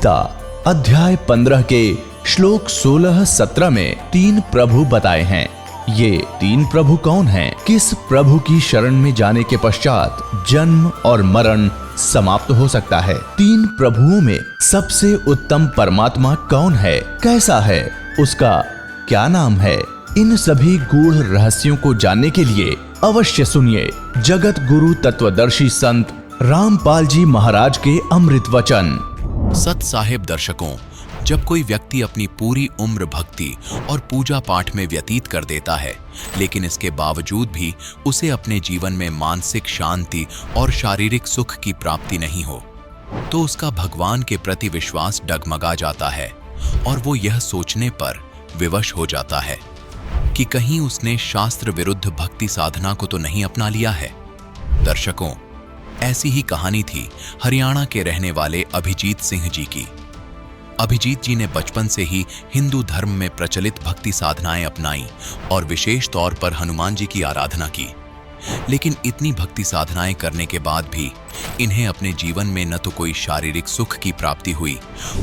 गीता अध्याय 15 के श्लोक 16-17 में 3 प्रभु बताए हैं। ये 3 प्रभु कौन हैं? किस प्रभु की शरण में जाने के पश्चात जन्म और मरण समाप्त हो सकता है? 3 प्रभुओं में सबसे उत्तम परमात्मा कौन है? कैसा है? उसका क्या नाम है? इन सभी गूढ़ रहस्यों को जानने के लिए अवश्य सुनिए जगत गुरु तत्वदर्शी संत रामपाल जी महाराज के अमृत वचन। सत साहिब दर्शकों, जब कोई व्यक्ति अपनी पूरी उम्र भक्ति और पूजा पाठ में व्यतीत कर देता है, लेकिन इसके बावजूद भी उसे अपने जीवन में मानसिक शांति और शारीरिक सुख की प्राप्ति नहीं हो, तो उसका भगवान के प्रति विश्वास डगमगा जाता है और वो यह सोचने पर विवश हो जाता है कि कहीं उसने शास्त्र विरुद्ध भक्ति साधना को तो नहीं अपना लिया है। दर्शकों, ऐसी ही कहानी थी हरियाणा के रहने वाले अभिजीत सिंह जी की। अभिजीत जी ने बचपन से ही हिंदू धर्म में प्रचलित भक्ति साधनाएं अपनाई और विशेष तौर पर हनुमान जी की आराधना की। लेकिन इतनी भक्ति साधनाएं करने के बाद भी इन्हें अपने जीवन में न तो कोई शारीरिक सुख की प्राप्ति हुई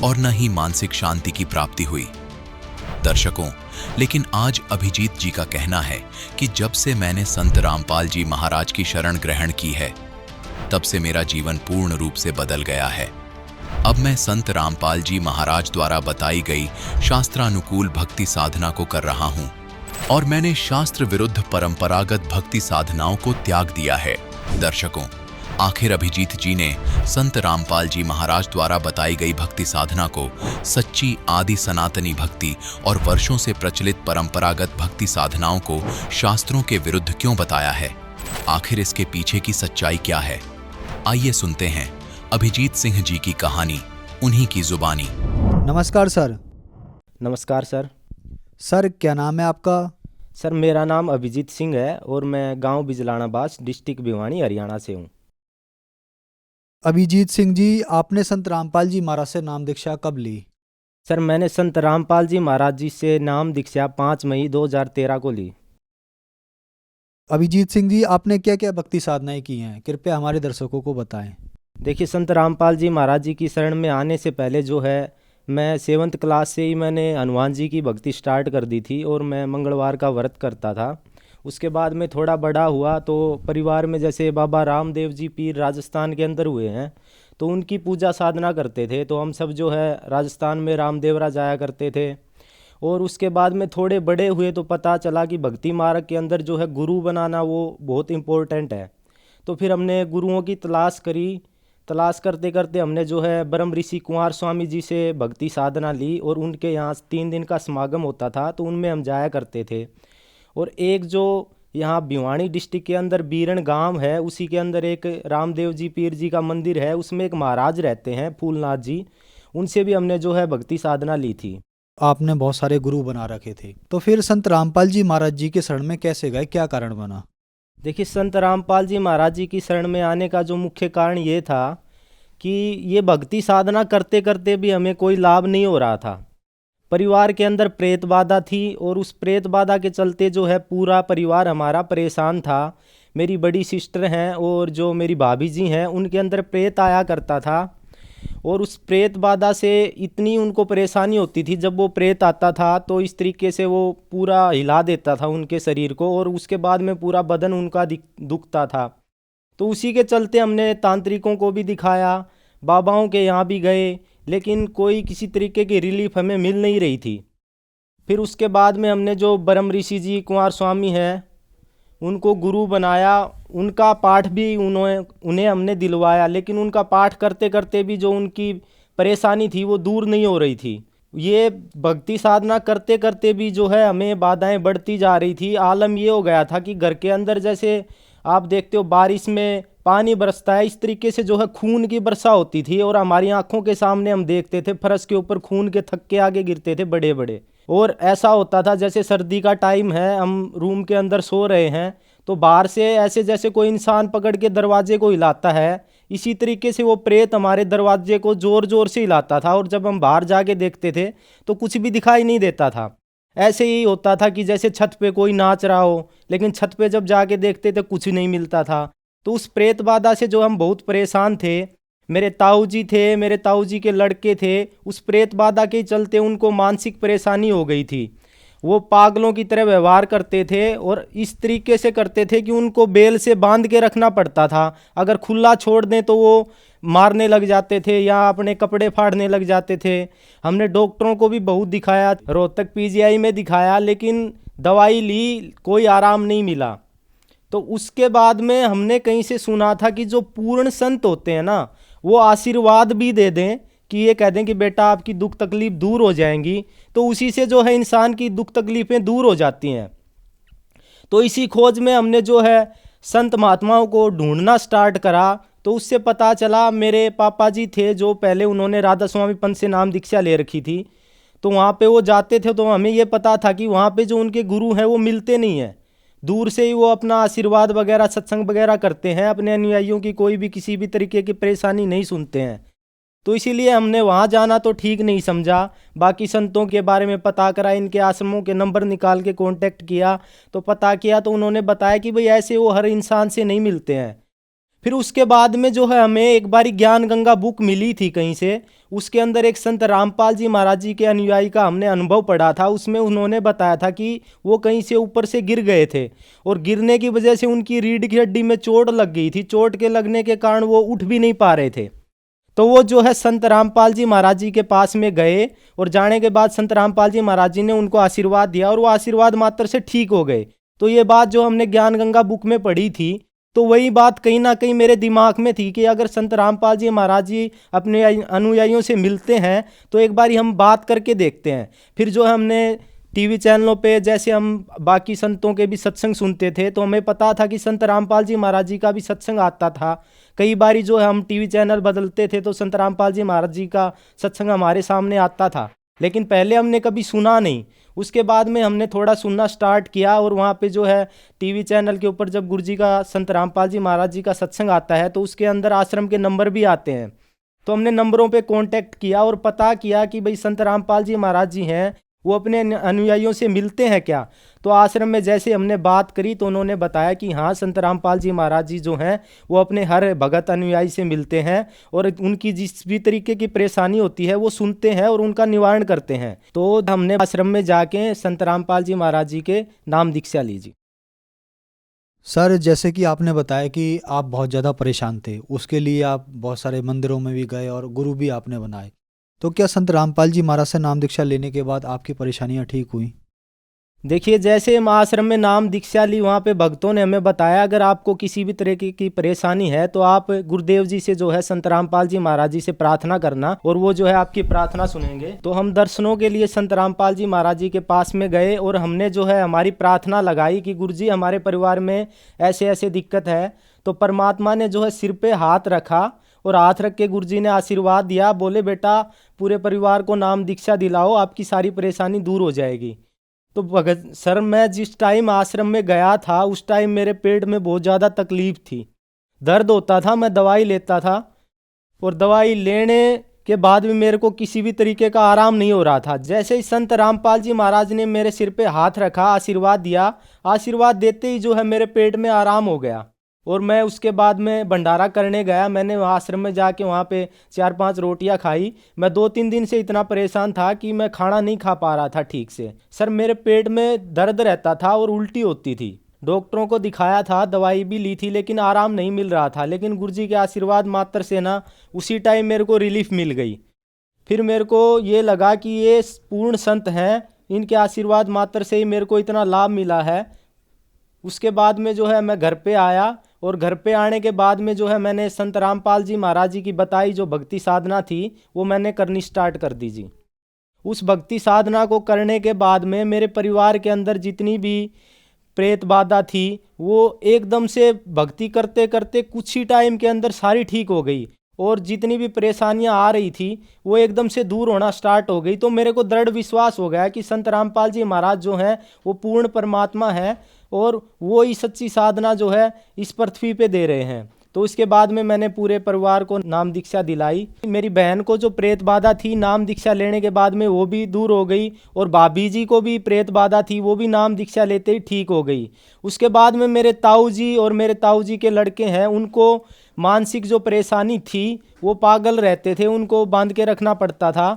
और न ही मानसिक शांति की प्राप्ति हुई। दर्शकों, लेकिन आज अभिजीत जी का कहना है कि जब से मैंने संत रामपाल जी महाराज की शरण ग्रहण की है, तब से मेरा जीवन पूर्ण रूप से बदल गया है। अब मैं संत रामपाल जी महाराज द्वारा बताई गई शास्त्रानुकूल भक्ति साधना को कर रहा हूं और मैंने शास्त्र विरुद्ध परंपरागत भक्ति साधनाओं को त्याग दिया है। दर्शकों, आखिर अभिजीत जी ने संत रामपाल जी महाराज द्वारा बताई गई भक्ति साधना को सच्ची आदि सनातनी भक्ति और वर्षों से प्रचलित परंपरागत भक्ति साधनाओं को शास्त्रों के विरुद्ध क्यों बताया है? आखिर इसके पीछे की सच्चाई क्या है? आइए सुनते हैं अभिजीत सिंह जी की कहानी, उन्हीं की जुबानी। नमस्कार सर। नमस्कार सर। सर, क्या नाम है आपका? सर, मेरा नाम अभिजीत सिंह है और मैं गांव बिजलानाबाद, डिस्ट्रिक्ट भिवानी, हरियाणा से हूं। अभिजीत सिंह जी, आपने संत रामपाल जी महाराज से नाम दीक्षा कब ली? सर, मैंने संत रामपाल जी महाराज जी से नाम दीक्षा 5 मई 2013 को ली। अभिजीत सिंह जी, आपने क्या क्या भक्ति साधनाएं की हैं? कृपया हमारे दर्शकों को बताएं। देखिए, संत रामपाल जी महाराज जी की शरण में आने से पहले जो है, मैं 7th क्लास से ही मैंने हनुमान जी की भक्ति स्टार्ट कर दी थी और मैं मंगलवार का व्रत करता था। उसके बाद में थोड़ा बड़ा हुआ तो परिवार में जैसे बाबा रामदेव जी पीर राजस्थान के अंदर हुए हैं, तो उनकी पूजा साधना करते थे, तो हम सब जो है राजस्थान में रामदेवरा जाया करते थे। और उसके बाद में थोड़े बड़े हुए तो पता चला कि भक्ति मार्ग के अंदर जो है गुरु बनाना वो बहुत इम्पोर्टेंट है। तो फिर हमने गुरुओं की तलाश करी। तलाश करते करते हमने जो है ब्रह्म ऋषि कुंवर स्वामी जी से भक्ति साधना ली और उनके यहाँ 3 दिन का समागम होता था, तो उनमें हम जाया करते थे। और एक जो यहाँ भिवानी डिस्ट्रिक्ट के अंदर बीरण गांव है, उसी के अंदर एक रामदेव जी पीर जी का मंदिर है, उसमें एक महाराज रहते हैं फूलनाथ जी, उनसे भी हमने जो है भक्ति साधना ली थी। आपने बहुत सारे गुरु बना रखे थे, तो फिर संत रामपाल जी महाराज जी के शरण में कैसे गए? क्या कारण बना? देखिए, संत रामपाल जी महाराज जी की शरण में आने का जो मुख्य कारण ये था कि ये भक्ति साधना करते करते भी हमें कोई लाभ नहीं हो रहा था। परिवार के अंदर प्रेत बाधा थी और उस प्रेत बाधा के चलते जो है पूरा परिवार हमारा परेशान था। मेरी बड़ी सिस्टर हैं और जो मेरी भाभी जी हैं, उनके अंदर प्रेत आया करता था और उस प्रेत बाधा से इतनी उनको परेशानी होती थी, जब वो प्रेत आता था तो इस तरीके से वो पूरा हिला देता था उनके शरीर को और उसके बाद में पूरा बदन उनका दुखता था। तो उसी के चलते हमने तांत्रिकों को भी दिखाया, बाबाओं के यहाँ भी गए, लेकिन कोई किसी तरीके की रिलीफ हमें मिल नहीं रही थी। फिर उसके बाद में हमने जो ब्रह्म ऋषि जी कुंवर स्वामी हैं, उनको गुरु बनाया। उनका पाठ भी उन्हें हमने दिलवाया, लेकिन उनका पाठ करते करते भी जो उनकी परेशानी थी वो दूर नहीं हो रही थी। ये भक्ति साधना करते करते भी जो है हमें बाधाएं बढ़ती जा रही थी। आलम ये हो गया था कि घर के अंदर जैसे आप देखते हो बारिश में पानी बरसता है, इस तरीके से जो है खून की वर्षा होती थी और हमारी आंखों के सामने हम देखते थे फर्श के ऊपर खून के थक्के आगे गिरते थे बड़े बड़े। और ऐसा होता था जैसे सर्दी का टाइम है, हम रूम के अंदर सो रहे हैं तो बाहर से ऐसे जैसे कोई इंसान पकड़ के दरवाजे को हिलाता है, इसी तरीके से वो प्रेत हमारे दरवाजे को ज़ोर ज़ोर से हिलाता था। और जब हम बाहर जाके देखते थे तो कुछ भी दिखाई नहीं देता था। ऐसे ही होता था कि जैसे छत पे कोई नाच रहा हो, लेकिन छत पे जब जाके देखते थे कुछ नहीं मिलता था। तो उस प्रेत बाधा से जो हम बहुत परेशान थे, मेरे ताऊ जी थे, मेरे ताऊ जी के लड़के थे, उस प्रेत बाधा के चलते उनको मानसिक परेशानी हो गई थी। वो पागलों की तरह व्यवहार करते थे और इस तरीके से करते थे कि उनको बेल से बांध के रखना पड़ता था। अगर खुला छोड़ दें तो वो मारने लग जाते थे या अपने कपड़े फाड़ने लग जाते थे। हमने डॉक्टरों को भी बहुत दिखाया, रोहतक पीजीआई में दिखाया, लेकिन दवाई ली, कोई आराम नहीं मिला। तो उसके बाद में हमने कहीं से सुना था कि जो पूर्ण संत होते हैं ना, वो आशीर्वाद भी दे दें कि ये कह दें कि बेटा आपकी दुख तकलीफ दूर हो जाएंगी, तो उसी से जो है इंसान की दुख तकलीफें दूर हो जाती हैं। तो इसी खोज में हमने जो है संत महात्माओं को ढूंढना स्टार्ट करा। तो उससे पता चला, मेरे पापा जी थे जो पहले उन्होंने राधा स्वामी पंथ से नाम दीक्षा ले रखी थी, तो वहाँ पे वो जाते थे, तो हमें ये पता था कि वहाँ पे जो उनके गुरु हैं वो मिलते नहीं हैं। दूर से ही वो अपना आशीर्वाद वगैरह सत्संग वगैरह करते हैं, अपने अनुयायियों की कोई भी किसी भी तरीके की परेशानी नहीं सुनते हैं। तो इसीलिए हमने वहाँ जाना तो ठीक नहीं समझा। बाकी संतों के बारे में पता करा, इनके आश्रमों के नंबर निकाल के कांटेक्ट किया, तो पता किया तो उन्होंने बताया कि भाई ऐसे वो हर इंसान से नहीं मिलते हैं। फिर उसके बाद में जो है हमें एक बारी ज्ञान गंगा बुक मिली थी कहीं से, उसके अंदर एक संत रामपाल जी महाराज जी के अनुयायी का हमने अनुभव पढ़ा था। उसमें उन्होंने बताया था कि वो कहीं से ऊपर से गिर गए थे और गिरने की वजह से उनकी रीढ़ की हड्डी में चोट लग गई थी। चोट के लगने के कारण वो उठ भी नहीं पा रहे थे। तो वो जो है संत रामपाल जी महाराज जी के पास में गए और जाने के बाद संत रामपाल जी महाराज जी ने उनको आशीर्वाद दिया और वो आशीर्वाद मात्र से ठीक हो गए। तो ये बात जो हमने ज्ञान गंगा बुक में पढ़ी थी, तो वही बात कहीं ना कहीं मेरे दिमाग में थी कि अगर संत रामपाल जी महाराज जी अपने अनुयायियों से मिलते हैं तो एक बार हम बात करके देखते हैं। फिर जो हमने टीवी चैनलों पे जैसे हम बाकी संतों के भी सत्संग सुनते थे, तो हमें पता था कि संत रामपाल जी महाराज जी का भी सत्संग आता था। कई बारी जो है हम टीवी चैनल बदलते थे तो संत रामपाल जी महाराज जी का सत्संग हमारे सामने आता था, लेकिन पहले हमने कभी सुना नहीं। उसके बाद में हमने थोड़ा सुनना स्टार्ट किया और वहाँ पे जो है टीवी चैनल के ऊपर जब गुरु जी का संत रामपाल जी महाराज जी का सत्संग आता है तो उसके अंदर आश्रम के नंबर भी आते हैं। तो हमने नंबरों पे कांटेक्ट किया और पता किया कि भाई संत रामपाल जी महाराज जी हैं, वो अपने अनुयायियों से मिलते हैं क्या। तो आश्रम में जैसे हमने बात करी तो उन्होंने बताया कि हाँ, संत रामपाल जी महाराज जी जो हैं वो अपने हर भगत अनुयायी से मिलते हैं और उनकी जिस भी तरीके की परेशानी होती है वो सुनते हैं और उनका निवारण करते हैं। तो हमने आश्रम में जाके संत रामपाल जी महाराज जी के नाम दीक्षा लीजिए। सर, जैसे कि आपने बताया कि आप बहुत ज़्यादा परेशान थे, उसके लिए आप बहुत सारे मंदिरों में भी गए और गुरु भी आपने बनाए, तो क्या संत रामपाल जी महाराज से नाम दीक्षा लेने के बाद आपकी परेशानियां ठीक हुई? देखिए, जैसे हम आश्रम में नाम दीक्षा ली, वहाँ पे भक्तों ने हमें बताया अगर आपको किसी भी तरह की परेशानी है तो आप गुरुदेव जी से जो है संत रामपाल जी महाराज जी से प्रार्थना करना और वो जो है आपकी प्रार्थना सुनेंगे। तो हम दर्शनों के लिए संत रामपाल जी महाराज जी के पास में गए और हमने जो है हमारी प्रार्थना लगाई कि गुरु जी हमारे परिवार में ऐसे ऐसे दिक्कत है। तो परमात्मा ने जो है सिर पे हाथ रखा और हाथ रख के गुरु जी ने आशीर्वाद दिया, बोले बेटा पूरे परिवार को नाम दीक्षा दिलाओ, आपकी सारी परेशानी दूर हो जाएगी। तो भगत सर, मैं जिस टाइम आश्रम में गया था उस टाइम मेरे पेट में बहुत ज़्यादा तकलीफ थी, दर्द होता था, मैं दवाई लेता था और दवाई लेने के बाद भी मेरे को किसी भी तरीके का आराम नहीं हो रहा था। जैसे ही संत रामपाल जी महाराज ने मेरे सिर पे हाथ रखा, आशीर्वाद दिया, आशीर्वाद देते ही जो है मेरे पेट में आराम हो गया और मैं उसके बाद में भंडारा करने गया। मैंने वहाँ आश्रम में जाके वहाँ पे 4-5 रोटियाँ खाई। मैं 2-3 दिन से इतना परेशान था कि मैं खाना नहीं खा पा रहा था ठीक से। सर, मेरे पेट में दर्द रहता था और उल्टी होती थी। डॉक्टरों को दिखाया था, दवाई भी ली थी, लेकिन आराम नहीं मिल रहा था। लेकिन गुरुजी के आशीर्वाद मात्र से ना उसी टाइम मेरे को रिलीफ मिल गई। फिर मेरे को ये लगा कि ये पूर्ण संत हैं, इनके आशीर्वाद मात्र से ही मेरे को इतना लाभ मिला है। उसके बाद में जो है मैं घर पे आया और घर पे आने के बाद में जो है मैंने संत रामपाल जी महाराज जी की बताई जो भक्ति साधना थी वो मैंने करनी स्टार्ट कर दी जी। उस भक्ति साधना को करने के बाद में मेरे परिवार के अंदर जितनी भी प्रेत बाधा थी वो एकदम से भक्ति करते करते कुछ ही टाइम के अंदर सारी ठीक हो गई और जितनी भी परेशानियां आ रही थी वो एकदम से दूर होना स्टार्ट हो गई। तो मेरे को दृढ़ विश्वास हो गया कि संत रामपाल जी महाराज जो हैं वो पूर्ण परमात्मा है और वो ही सच्ची साधना जो है इस पृथ्वी पे दे रहे हैं। तो उसके बाद में मैंने पूरे परिवार को नाम दीक्षा दिलाई। मेरी बहन को जो प्रेत बाधा थी नाम दीक्षा लेने के बाद में वो भी दूर हो गई, और भाभी जी को भी प्रेत बाधा थी, वो भी नाम दीक्षा लेते ही ठीक हो गई। उसके बाद में मेरे ताऊ जी और मेरे ताऊ जी के लड़के हैं, उनको मानसिक जो परेशानी थी, वो पागल रहते थे, उनको बांध के रखना पड़ता था।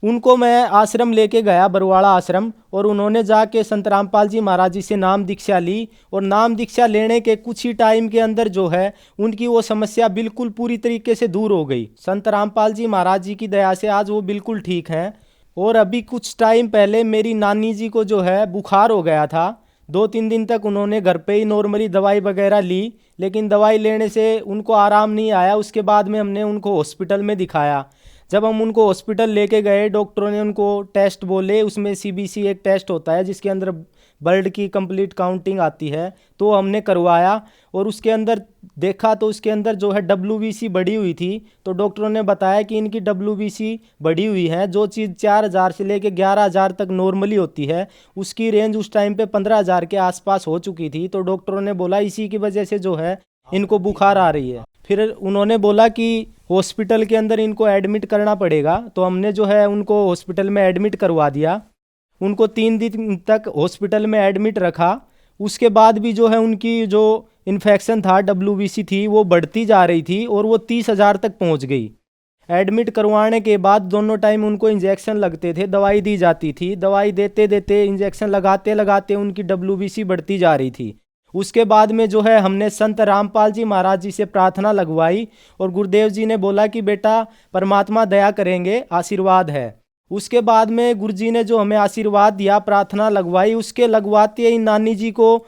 उनको मैं आश्रम लेके गया, बरवाड़ा आश्रम, और उन्होंने जाके संत रामपाल जी महाराज जी से नाम दीक्षा ली। और नाम दीक्षा लेने के कुछ ही टाइम के अंदर जो है उनकी वो समस्या बिल्कुल पूरी तरीके से दूर हो गई। संत रामपाल जी महाराज जी की दया से आज वो बिल्कुल ठीक हैं। और अभी कुछ टाइम पहले मेरी नानी जी को जो है बुखार हो गया था। 2-3 दिन तक उन्होंने घर पे ही नॉर्मली दवाई वगैरह ली, लेकिन दवाई लेने से उनको आराम नहीं आया। उसके बाद में हमने उनको हॉस्पिटल में दिखाया। जब हम उनको हॉस्पिटल लेके गए, डॉक्टरों ने उनको टेस्ट बोले, उसमें CBC एक टेस्ट होता है जिसके अंदर ब्लड की कंप्लीट काउंटिंग आती है, तो हमने करवाया और उसके अंदर देखा तो उसके अंदर जो है WBC बढ़ी हुई थी। तो डॉक्टरों ने बताया कि इनकी WBC बढ़ी हुई है। जो चीज़ 4000 से लेके 11000 तक नॉर्मली होती है, उसकी रेंज उस टाइम पे 15000 के आसपास हो चुकी थी। तो डॉक्टरों ने बोला इसी की वजह से जो है इनको बुखार आ रही है। फिर उन्होंने बोला कि हॉस्पिटल के अंदर इनको एडमिट करना पड़ेगा। तो हमने जो है उनको हॉस्पिटल में एडमिट करवा दिया। उनको 3 दिन तक हॉस्पिटल में एडमिट रखा। उसके बाद भी जो है उनकी जो इन्फेक्शन था, WBC थी, वो बढ़ती जा रही थी और वो 30,000 तक पहुंच गई। एडमिट करवाने के बाद दोनों टाइम उनको इंजेक्शन लगते थे, दवाई दी जाती थी। दवाई देते देते इंजेक्शन लगाते लगाते उनकी WBC बढ़ती जा रही थी। उसके बाद में जो है हमने संत रामपाल जी महाराज जी से प्रार्थना लगवाई और गुरुदेव जी ने बोला कि बेटा परमात्मा दया करेंगे, आशीर्वाद है। उसके बाद में गुरु जी ने जो हमें आशीर्वाद दिया, प्रार्थना लगवाई, उसके लगवाते ही नानी जी को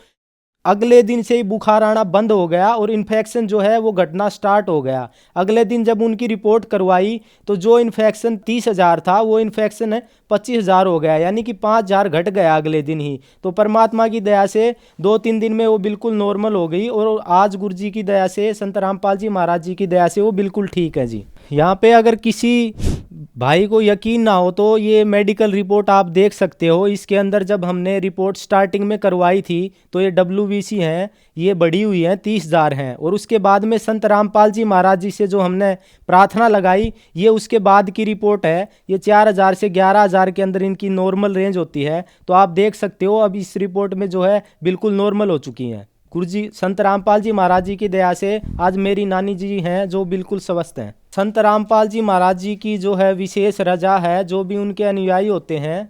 अगले दिन से ही बुखार आना बंद हो गया और इन्फेक्शन जो है वो घटना स्टार्ट हो गया। अगले दिन जब उनकी रिपोर्ट करवाई तो जो इन्फेक्शन 30,000 था वो इन्फेक्शन 25,000 हो गया, यानी कि 5,000 घट गया अगले दिन ही। तो परमात्मा की दया से 2-3 दिन में वो बिल्कुल नॉर्मल हो गई और आज गुरु जी की दया से, संत रामपाल जी महाराज जी की दया से वो बिल्कुल ठीक है जी। यहाँ पे अगर किसी भाई को यकीन ना हो तो ये मेडिकल रिपोर्ट आप देख सकते हो। इसके अंदर जब हमने रिपोर्ट स्टार्टिंग में करवाई थी तो ये WBC हैं, ये बढ़ी हुई हैं, 30,000 हैं। और उसके बाद में संत रामपाल जी महाराज जी से जो हमने प्रार्थना लगाई, ये उसके बाद की रिपोर्ट है। ये 4,000 से 11,000 के अंदर इनकी नॉर्मल रेंज होती है। तो आप देख सकते हो अब इस रिपोर्ट में जो है बिल्कुल नॉर्मल हो चुकी हैं। गुरु जी संत रामपाल जी महाराज जी की दया से आज मेरी नानी जी हैं जो बिल्कुल स्वस्थ हैं। संत रामपाल जी महाराज जी की जो है विशेष रजा है, जो भी उनके अनुयायी होते हैं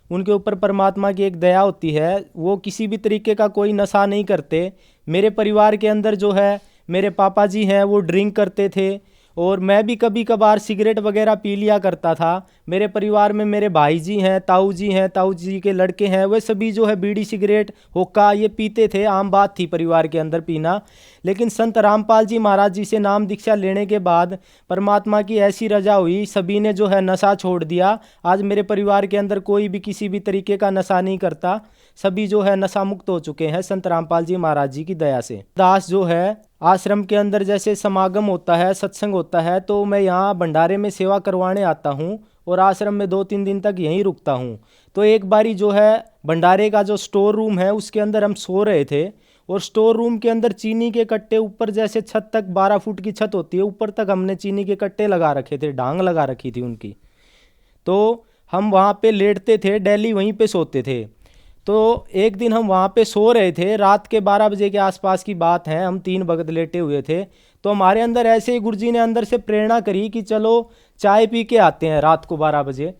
उनके ऊपर परमात्मा की एक दया होती है। वो किसी भी तरीके का कोई नशा नहीं करते। मेरे परिवार के अंदर जो है मेरे पापा जी हैं वो ड्रिंक करते थे और मैं भी कभी कभार सिगरेट वगैरह पी लिया करता था। मेरे परिवार में मेरे भाई जी हैं, ताऊ जी के लड़के हैं, वे सभी जो है बीड़ी सिगरेट हुक्का ये पीते थे, आम बात थी परिवार के अंदर पीना। लेकिन संत रामपाल जी महाराज जी से नाम दीक्षा लेने के बाद परमात्मा की ऐसी रजा हुई, सभी ने जो है नशा छोड़ दिया। आज मेरे परिवार के अंदर कोई भी किसी भी तरीके का नशा नहीं करता, सभी जो है नशा मुक्त हो चुके हैं संत रामपाल जी महाराज जी की दया से। दास जो है आश्रम के अंदर जैसे समागम होता है, सत्संग होता है, तो मैं यहाँ भंडारे में सेवा करवाने आता हूँ और आश्रम में 2-3 दिन तक यहीं रुकता हूँ। तो एक बारी जो है भंडारे का जो स्टोर रूम है उसके अंदर हम सो रहे थे और स्टोर रूम के अंदर चीनी के कट्टे ऊपर, जैसे छत तक 12 फुट की छत होती है, ऊपर तक हमने चीनी के कट्टे लगा रखे थे, ढांग लगा रखी थी उनकी। तो हम वहाँ पे लेटते थे, डेली वहीं पे सोते थे। तो एक दिन हम वहाँ पे सो रहे थे, रात के 12 बजे के आसपास की बात है, हम 3 वक्त लेटे हुए थे। तो हमारे अंदर ऐसे ही गुरुजी ने अंदर से प्रेरणा करी कि चलो चाय पी के आते हैं रात को 12 बजे।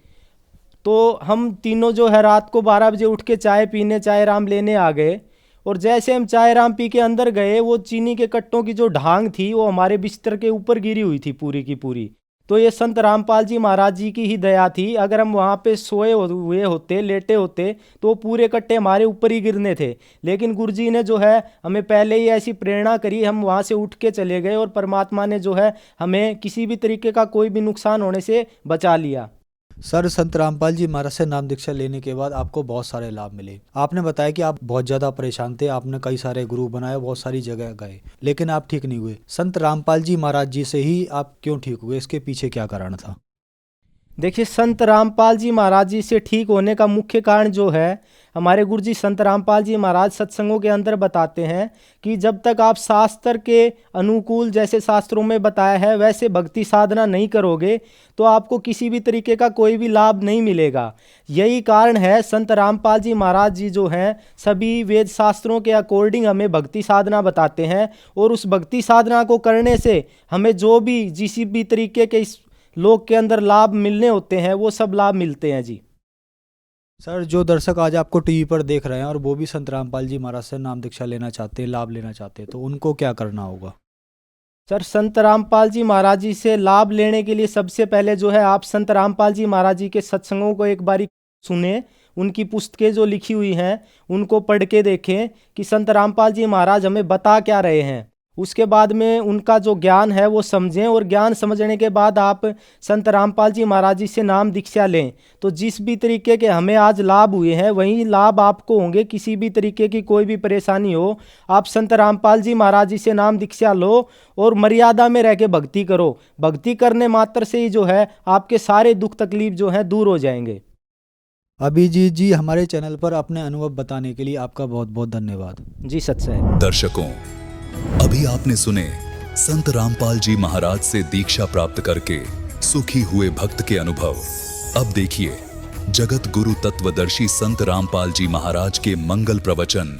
तो हम तीनों जो है रात को 12 बजे उठ के चाय पीने, चाय राम लेने आ गए। और जैसे हम चाय राम पी के अंदर गए, वो चीनी के कट्टों की जो ढांग थी वो हमारे बिस्तर के ऊपर गिरी हुई थी पूरी की पूरी। तो ये संत रामपाल जी महाराज जी की ही दया थी। अगर हम वहाँ पे सोए हुए होते, लेटे होते, तो पूरे कट्टे हमारे ऊपर ही गिरने थे। लेकिन गुरुजी ने जो है हमें पहले ही ऐसी प्रेरणा करी, हम वहाँ से उठ के चले गए और परमात्मा ने जो है हमें किसी भी तरीके का कोई भी नुकसान होने से बचा लिया। सर, संत रामपाल जी महाराज से नाम दीक्षा लेने के बाद आपको बहुत सारे लाभ मिले। आपने बताया कि आप बहुत ज़्यादा परेशान थे, आपने कई सारे गुरु बनाए, बहुत सारी जगह गए, लेकिन आप ठीक नहीं हुए। संत रामपाल जी महाराज जी से ही आप क्यों ठीक हुए? इसके पीछे क्या कारण था? देखिए, संत रामपाल जी महाराज जी से ठीक होने का मुख्य कारण जो है, हमारे गुरु जी संत रामपाल जी महाराज सत्संगों के अंदर बताते हैं कि जब तक आप शास्त्र के अनुकूल, जैसे शास्त्रों में बताया है वैसे भक्ति साधना नहीं करोगे तो आपको किसी भी तरीके का कोई भी लाभ नहीं मिलेगा। यही कारण है संत रामपाल जी महाराज जी जो हैं सभी वेद शास्त्रों के अकॉर्डिंग हमें भक्ति साधना बताते हैं, और उस भक्ति साधना को करने से हमें जो भी जिस भी तरीके के इस लोक के अंदर लाभ मिलने होते हैं वो सब लाभ मिलते हैं जी। सर, जो दर्शक आज आपको टीवी पर देख रहे हैं और वो भी संत रामपाल जी महाराज से नाम दीक्षा लेना चाहते हैं, लाभ लेना चाहते हैं, तो उनको क्या करना होगा? सर, संत रामपाल जी महाराज जी से लाभ लेने के लिए सबसे पहले जो है आप संत रामपाल जी महाराज जी के सत्संगों को एक बारी सुने, उनकी पुस्तकें जो लिखी हुई हैं उनको पढ़ के देखें कि संत रामपाल जी महाराज हमें बता क्या रहे हैं। उसके बाद में उनका जो ज्ञान है वो समझें, और ज्ञान समझने के बाद आप संत रामपाल जी महाराज जी से नाम दीक्षा लें। तो जिस भी तरीके के हमें आज लाभ हुए हैं वही लाभ आपको होंगे। किसी भी तरीके की कोई भी परेशानी हो, आप संत रामपाल जी महाराज जी से नाम दीक्षा लो और मर्यादा में रह के भक्ति करो। भक्ति करने मात्र से ही जो है आपके सारे दुख तकलीफ जो है दूर हो जाएंगे। अभिजीत जी, हमारे चैनल पर अपने अनुभव बताने के लिए आपका बहुत बहुत धन्यवाद। जी सत साहब। दर्शकों, अभी आपने सुने संत रामपाल जी महाराज से दीक्षा प्राप्त करके सुखी हुए भक्त के अनुभव। अब देखिए जगत गुरु तत्वदर्शी संत रामपाल जी महाराज के मंगल प्रवचन।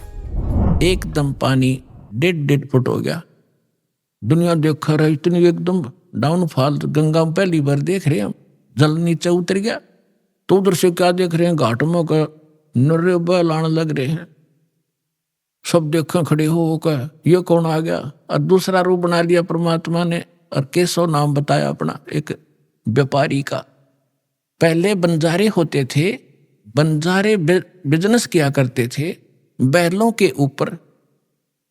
एकदम पानी 1.5 फुट हो गया। दुनिया देखा रहा इतनी एकदम डाउनफॉल। गंगा में पहली बार देख रहे हैं हम, जल नीचे उतर गया। तो उधर से क्या देख रहे हैं, घाट में का नर्रे बैल आने लग रहे हैं। सब देखें खड़े होकर, ये कौन आ गया? और दूसरा रूप बना लिया परमात्मा ने, और केशव नाम बताया अपना एक व्यापारी का। पहले बंजारे होते थे, बंजारे बिजनेस किया करते थे बैलों के ऊपर।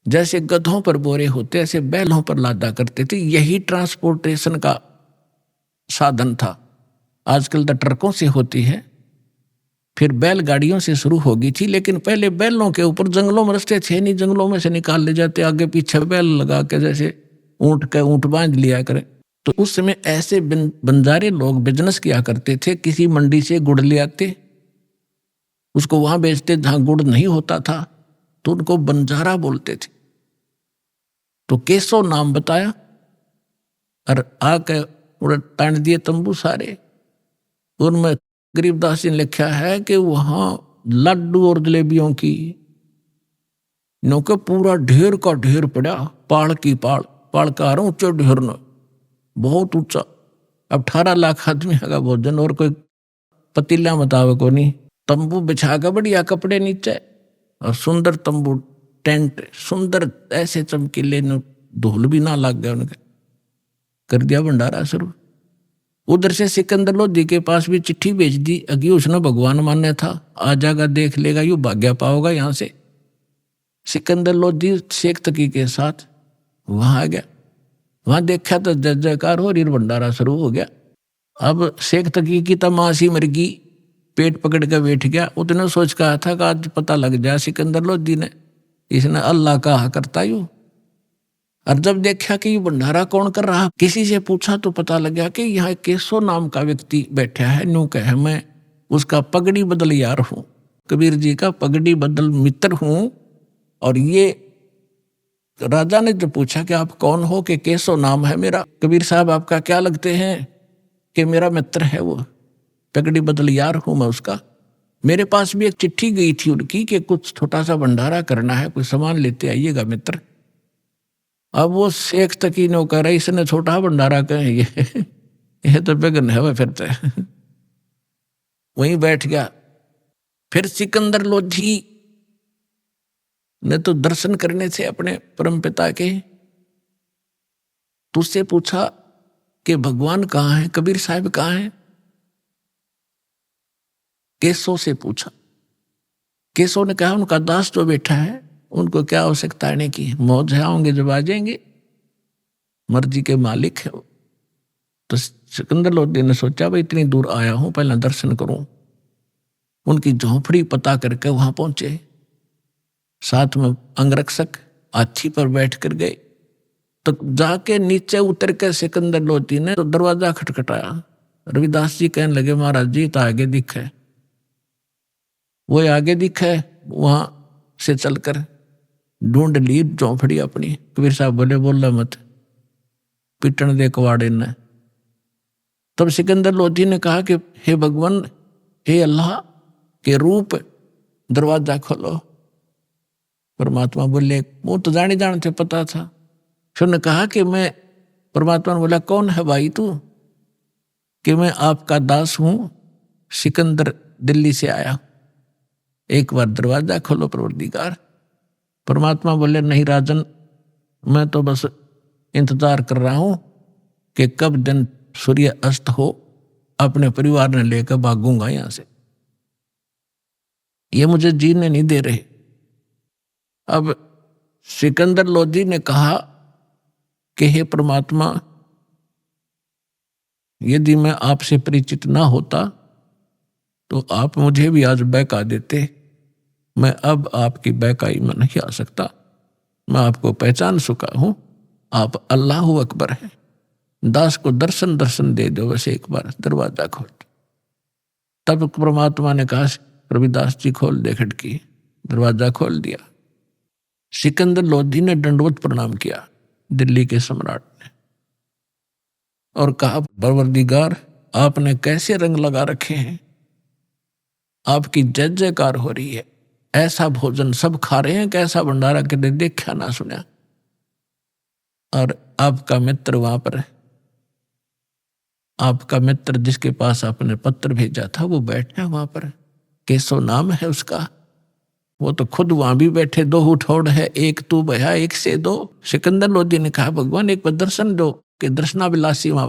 जैसे गधों पर बोरे होते ऐसे बैलों पर लादा करते थे। यही ट्रांसपोर्टेशन का साधन था। आजकल तो ट्रकों से होती है, फिर बैलगाड़ियों से शुरू होगी थी। लेकिन पहले बैलों के ऊपर, जंगलों में रास्ते थे नहीं, जंगलों में से निकाल ले जाते, आगे पीछे बैल लगा के जैसे ऊंट बांध लिया करें। तो उस समय ऐसे बंजारे लोग बिजनेस किया करते थे। किसी मंडी से गुड़ ले आते, उसको वहां बेचते जहां गुड़ नहीं होता था, तो उनको बंजारा बोलते थे। तो केशव नाम बताया और आके तान दिए तंबू सारे। उनमें गरीबदास जी ने लिखा है कि वहां लड्डू और जलेबियों की नौके पूरा ढेर का ढेर पड़ा। पाड़ की पाड़ का रहा ऊंचे ढेर न, बहुत ऊंचा। अब 18 लाख आदमी का भोजन, और कोई पतीला बतावे को नहीं। तंबू बिछा के बढ़िया कपड़े नीचे, और सुंदर तंबू टेंट सुंदर ऐसे चमकीले, धूल भी ना लग गया उनके। कर दिया भंडारा शुरू। उधर से सिकंदर लोधी के पास भी चिट्ठी भेज दी। अगी उसने भगवान मान्य था, आ जाएगा देख लेगा, यू भाग्य पाओगा यहाँ से। सिकंदर लोधी शेख तकी के साथ वहां आ गया। वहां देखा तो जय जयकार हो रही, भंडारा शुरू हो गया। अब शेख तकी की तमाशी मर गई, पेट पकड़ के बैठ गया। उतने सोच कहा था कि आज पता लग जाए सिकंदर लोधी ने, इसने अल्लाह कहा करता यू। और जब देखा कि ये भंडारा कौन कर रहा, किसी से पूछा तो पता लगा कि यहाँ केशव नाम का व्यक्ति बैठा है। न्यू कहे मैं उसका पगड़ी बदल यार हूं, कबीर जी का पगड़ी बदल मित्र हूं। और ये राजा ने जो पूछा कि आप कौन हो, कि केशव नाम है मेरा। कबीर साहब आपका क्या लगते हैं? कि मेरा मित्र है वो, पगड़ी बदल यार हूं मैं उसका। मेरे पास भी एक चिट्ठी गई थी उनकी कि कुछ छोटा सा भंडारा करना है, कोई सामान लेते आइएगा मित्र। अब वो शेख तकी ने कह रहा इसने छोटा भंडारा कहे, ये तो बेगन है वह। फिर तो वहीं बैठ गया। फिर सिकंदर लोधी ने तो दर्शन करने थे अपने परमपिता के। तो उससे पूछा कि भगवान कहाँ है, कबीर साहब कहाँ है? केशव से पूछा। केशव ने कहा उनका दास जो बैठा है, उनको क्या आवश्यकता आने की, मौज है, आएंगे जब आ जाएंगे, मर्जी के मालिक है वो। तो सिकंदर लोधी ने सोचा भाई इतनी दूर आया हूं, पहले दर्शन करूं। उनकी झोंपड़ी पता करके वहां पहुंचे। साथ में अंगरक्षक हाथी पर बैठ कर गए। तो जाके नीचे उतर के सिकंदर लोधी ने तो दरवाजा खटखटाया। रविदास जी कहने लगे महाराज जी तो आगे दिखे, वो आगे दिखे, वहां से चलकर ढूंढ ली चौपड़ी अपनी। कबीर साहब बोले बोला मत, पिटन दे कवाड़े ने। तब सिकंदर लोधी ने कहा कि हे भगवान, हे अल्लाह के रूप, दरवाजा खोलो। परमात्मा बोले, वो तो जाने से पता था। फिर ने कहा कि मैं, परमात्मा ने बोला कौन है भाई तू? कि मैं आपका दास हूं, सिकंदर दिल्ली से आया, एक बार दरवाजा खोलो परवरदिगार। परमात्मा बोले नहीं राजन, मैं तो बस इंतजार कर रहा हूं कि कब दिन सूर्य अस्त हो, अपने परिवार ने लेकर भागूंगा यहां से, ये मुझे जीने नहीं दे रहे। अब सिकंदर लोधी ने कहा कि हे परमात्मा, यदि मैं आपसे परिचित ना होता तो आप मुझे भी आज बहका देते। मैं अब आपकी बहकाई में नहीं आ सकता, मैं आपको पहचान चुका हूं, आप अल्लाह अकबर हैं। दास को दर्शन दे दो बस एक बार, दरवाजा खोल। तब परमात्मा ने कहा रविदास जी खोल दे खिड़की। दरवाजा खोल दिया। सिकंदर लोधी ने दंडवत प्रणाम किया दिल्ली के सम्राट ने, और कहा परवरदिगार आपने कैसे रंग लगा रखे हैं, आपकी जय जयकार हो रही है, ऐसा भोजन सब खा रहे हैं, कैसा भंडारा कदे देखा ना सुना। और आपका मित्र वहां पर, आपका मित्र जिसके पास आपने पत्र भेजा था वो बैठा है वहां पर, केशव नाम है उसका, वो तो खुद वहां भी बैठे, दो उठौड़ है, एक तू भया एक से दो। सिकंदर लोधी ने कहा भगवान एक बार दर्शन दो, कि दर्शनाभिलाषी वहां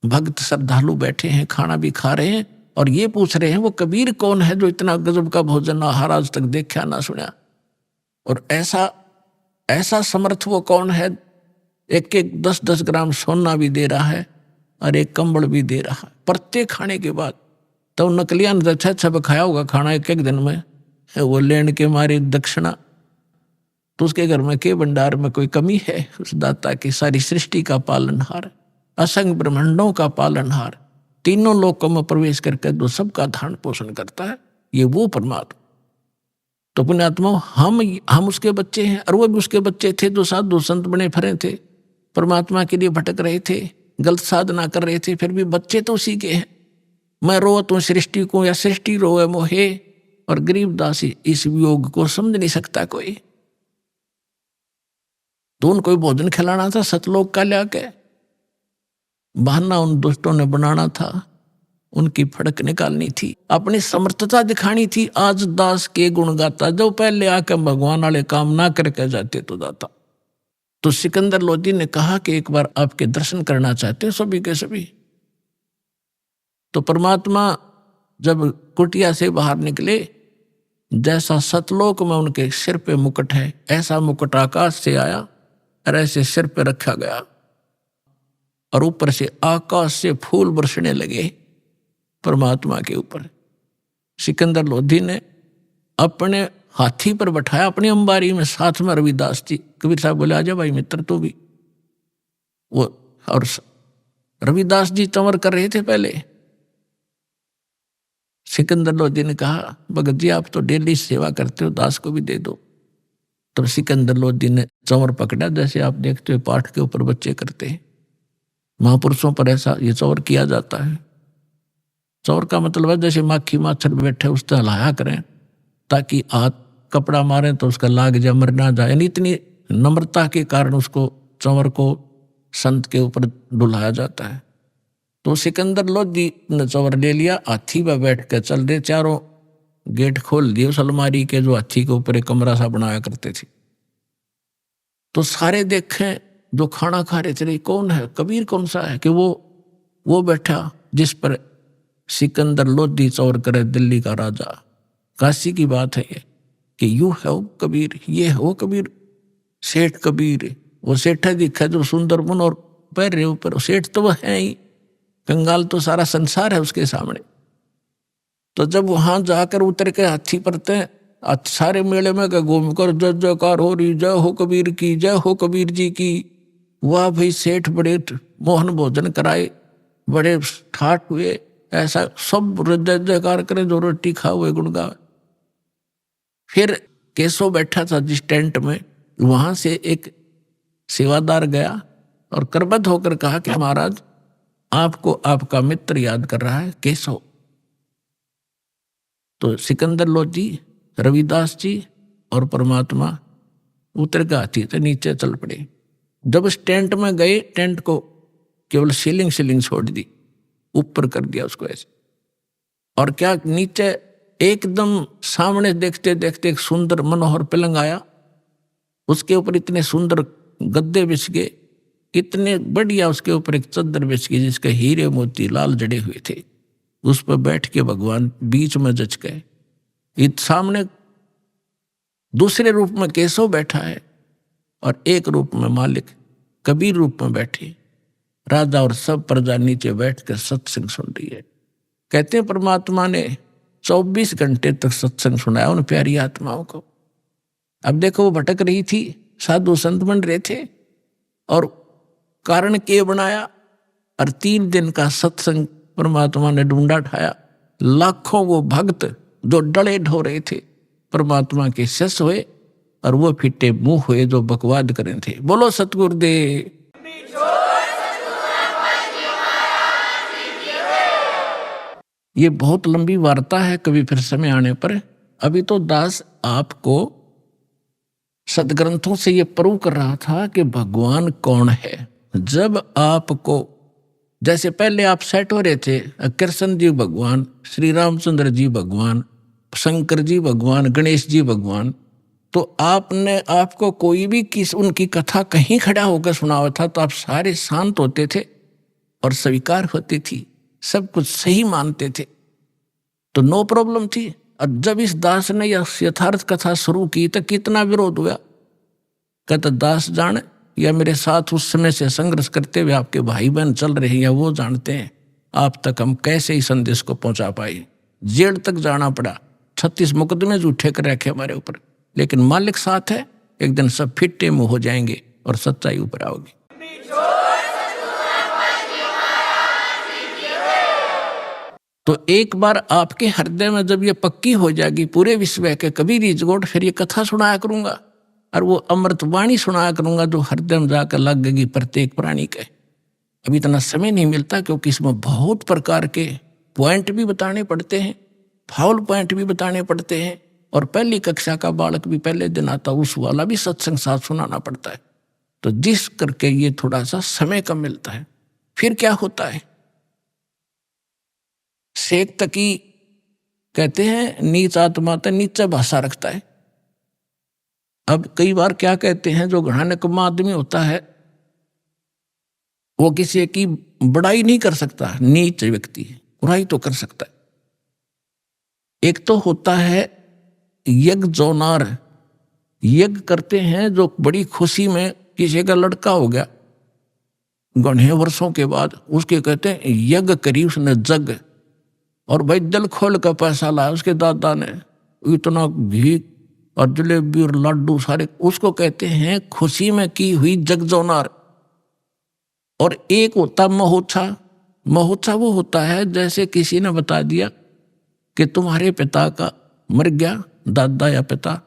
भक्त श्रद्धालु बैठे हैं, खाना भी खा रहे हैं, और ये पूछ रहे हैं वो कबीर कौन है जो इतना गजब का भोजन आहार आज तक देखा ना सुना, और ऐसा समर्थ वो कौन है, एक 10-10 ग्राम सोना भी दे रहा है और एक कंबल भी दे रहा है प्रत्येक खाने के बाद। तो नकलिया ने अच्छा खाया होगा खाना एक दिन में, वो लेने के मारे दक्षिणा। तो उसके घर में के भंडार में कोई कमी है? उस दाता की सारी सृष्टि का पालनहार, असंग ब्रह्मांडों का पालनहार, तीनों लोकों में प्रवेश करके जो सबका धारण पोषण करता है, ये वो परमात्मा। तो पुण्यात्मा हम उसके बच्चे हैं, और वो भी उसके बच्चे थे जो साधु संत बने फिरे थे, परमात्मा के लिए भटक रहे थे, गलत साधना कर रहे थे, फिर भी बच्चे तो उसी के हैं। मैं रोत हूं सृष्टि को, या सृष्टि रोए मोहे, और गरीबदास इस वियोग को समझ नहीं सकता कोई। तो उनको भोजन खिलाना था सतलोक का लाके, बहाना उन दुष्टों ने बनाना था, उनकी फड़क निकालनी थी, अपनी समर्थता दिखानी थी। आज दास के गुण गाता, जो पहले आकर भगवान वाले काम ना करके जाते तो दाता। तो सिकंदर लोधी ने कहा कि एक बार आपके दर्शन करना चाहते हैं सभी के सभी। तो परमात्मा जब कुटिया से बाहर निकले, जैसा सतलोक में उनके सिर पे मुकुट है, ऐसा मुकुट आकाश से आया और ऐसे सिर पे रखा गया, और ऊपर से आकाश से फूल बरसने लगे परमात्मा के ऊपर। सिकंदर लोधी ने अपने हाथी पर बैठाया, अपनी अंबारी में, साथ में रविदास जी। कबीर साहब बोले आजा भाई मित्र तू भी। वो और रविदास जी चंवर कर रहे थे पहले। सिकंदर लोधी ने कहा भगत जी आप तो डेली सेवा करते हो, दास को भी दे दो। तब सिकंदर लोधी ने चंवर पकड़ा, जैसे आप देखते हो पाठ के ऊपर बच्चे करते हैं, महापुरुषों पर ऐसा ये चौर किया जाता है। चौर का मतलब है जैसे माखी माछर बैठे उस तरह हलाया करें, ताकि हाथ कपड़ा मारें तो उसका लाग जाए, मर ना जाए। यानी इतनी नम्रता के कारण उसको चंवर को संत के ऊपर डुलाया जाता है। तो सिकंदर लोधी ने चंवर ले लिया, हाथी पर बैठ कर चल रहे, चारों गेट खोल दिए उस अलमारी के, जो हाथी के ऊपर एक कमरा सा बनाया करते थे। तो सारे देखें जो खाना खा रहे थे, कौन है कबीर, कौन सा है, कि वो बैठा जिस पर सिकंदर लोधी चौर करे, दिल्ली का राजा। काशी की बात है ये, कि यू है वो कबीर, ये है वो कबीर, सेठ कबीर। वो सेठा दिखा जो सुंदर मन और पैर रहे ऊपर, सेठ तो वह है ही, कंगाल तो सारा संसार है उसके सामने। तो जब वहां जाकर उतर के हाथी परते, सारे मेले में घूम कर जय जयकार हो रही, जय हो कबीर की, जय हो कबीर जी की। वाह भाई सेठ बड़े मोहन भोजन कराए, बड़े ठाट हुए, ऐसा सब जय जयकार करे, जो रोटी खा हुए गुण गावे। फिर केशव बैठा था जिस टेंट में, वहां से एक सेवादार गया और करबद्ध होकर कहा कि महाराज, आपको आपका मित्र याद कर रहा है, केशव। तो सिकंदर लोधी, रविदास जी और परमात्मा उतर के हाथी से नीचे चल पड़े। जब उस टेंट में गए, टेंट को केवल सीलिंग छोड़ दी, ऊपर कर दिया उसको ऐसे। और क्या नीचे एकदम सामने देखते देखते एक सुंदर मनोहर पलंग आया, उसके ऊपर इतने सुंदर गद्दे बिछ गए, इतने बढ़िया, उसके ऊपर एक चद्दर बिछ गई जिसके हीरे मोती लाल जड़े हुए थे। उस पर बैठ के भगवान बीच में जच गए। इत सामने दूसरे रूप में केशव बैठा है और एक रूप में मालिक कबीर रूप में बैठे। राजा और सब प्रजा नीचे बैठ कर सत्संग सुन रही है। कहते हैं परमात्मा ने 24 घंटे तक सत्संग सुनाया उन प्यारी आत्माओं को। अब देखो, वो भटक रही थी, साधु संत बन रहे थे, और कारण के बनाया, और 3 दिन का सत्संग परमात्मा ने ढूंढा ठाया। लाखों वो भक्त जो डले ढो रहे थे परमात्मा के शिष्य हुए, और वो फिट्टे मुंह हुए जो बकवाद करें थे। बोलो सतगुरुदेव। ये बहुत लंबी वार्ता है, कभी फिर समय आने पर। अभी तो दास आपको सदग्रंथों से ये प्रूव कर रहा था कि भगवान कौन है। जब आपको, जैसे पहले आप सेट हो रहे थे, कृष्ण जी भगवान, श्री रामचंद्र जी भगवान, शंकर जी भगवान, गणेश जी भगवान, तो आपने आपको कोई भी उनकी कथा कहीं खड़ा होकर सुना हुआ था तो आप सारे शांत होते थे और स्वीकार होती थी, सब कुछ सही मानते थे, तो नो प्रॉब्लम थी। और जब इस दास ने यह यथार्थ कथा शुरू की तो कितना विरोध हुआ। कहता, दास जान या मेरे साथ उस समय से संघर्ष करते हुए आपके भाई बहन चल रहे हैं, या वो जानते हैं आप तक हम कैसे ही संदेश को पहुंचा पाए। जेल तक जाना पड़ा, 36 मुकदमे झूठे कर रखे हमारे ऊपर, लेकिन मालिक साथ है, एक दिन सब फिट्टे मुंह हो जाएंगे और सच्चाई ऊपर आओगी। तो एक बार आपके हृदय में जब ये पक्की हो जाएगी पूरे विश्व के कबीर इजगोट, फिर ये कथा सुनाया करूंगा और वो अमृतवाणी सुनाया करूंगा जो हृदय में जाकर लगेगी प्रत्येक प्राणी के। अभी इतना समय नहीं मिलता क्योंकि इसमें बहुत प्रकार के पॉइंट भी बताने पड़ते हैं, फाउल पॉइंट भी बताने पड़ते हैं, और पहली कक्षा का बालक भी पहले दिन आता उस वाला भी सत्संग साथ सुनाना पड़ता है। तो जिस करके ये थोड़ा सा समय कम मिलता है। फिर क्या होता है, शेख तकी कहते हैं नीच आत्मा तो नीचे भाषा रखता है। अब कई बार क्या कहते हैं, जो घना निकम्मा आदमी होता है वो किसी की बड़ाई नहीं कर सकता, नीच व्यक्ति बुराई तो कर सकता है। एक तो होता है यज्ञ जोनार, यज्ञ करते हैं जो बड़ी खुशी में, किसी का लड़का हो गया घने वर्षों के बाद, उसके कहते हैं यज्ञ करी उसने जग, और भाई दिल खोल का पैसा लाया उसके दादा ने, इतना घी और जलेबी और लड्डू सारे, उसको कहते हैं खुशी में की हुई जगजोनार। और एक होता महोत्साह। महोत्साह वो होता है जैसे किसी ने बता दिया कि तुम्हारे पिता का मर गया, दादा या पिता,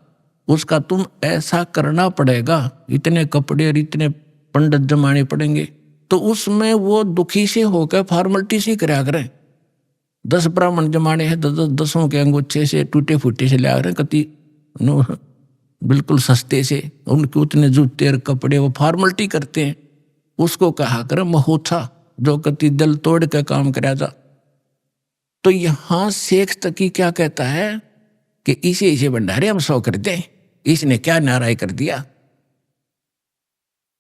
उसका तुम ऐसा करना पड़ेगा, इतने कपड़े और इतने पंडित जमाने पड़ेंगे, तो उसमें वो दुखी से होकर फॉर्मेलिटी से कराया करें। 10 ब्राह्मण जमाने हैं, 10 के अंगूठे से टूटे फूटे से ले रहे, कति बिल्कुल सस्ते से, उनके उतने जूते और कपड़े, वो फॉर्मेलिटी करते हैं, उसको कहा करें महोत्साह, जो कति दिल तोड़ के काम कराया जा। तो यहां शेख तकी क्या कहता है कि इसे भंडारे हम 100 कर दें, इसने क्या नाराय कर दिया।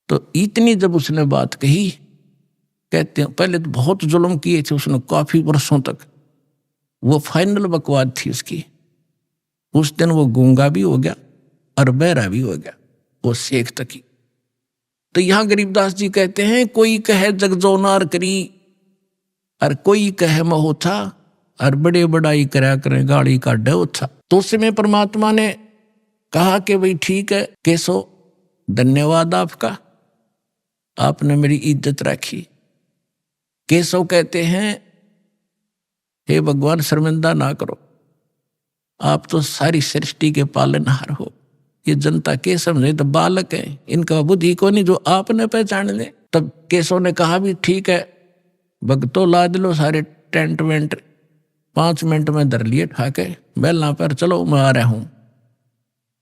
तो इतनी जब उसने बात कही, कहते हैं पहले तो बहुत जुल्म किए थे उसने काफी वर्षों तक, वो फाइनल बकवाद थी उसकी। उस दिन वो गूंगा भी हो गया और बहरा भी हो गया, वो शेख तकी। तो यहां गरीबदास जी कहते हैं कोई कहे जगजोनार करी और कोई कहे महोत्सा, और बड़े बड़ाई करा करें गाड़ी का डोछा। तो उस समय परमात्मा ने कहा कि भाई ठीक है केशव, धन्यवाद आपका, आपने मेरी इज्जत रखी। केशव कहते हैं, हे भगवान शर्मिंदा ना करो, आप तो सारी सृष्टि के पालनहार हो। ये जनता केशव नहीं तो बालक है, इनका बुद्धि को नहीं जो आपने पहचान ले। तब केशव ने कहा भी ठीक है, भक्तों लाद लो सारे टेंट वेंट, 5 मिनट में धर लिए ठाके, बैलना पर चलो मैं आ रहा हूं।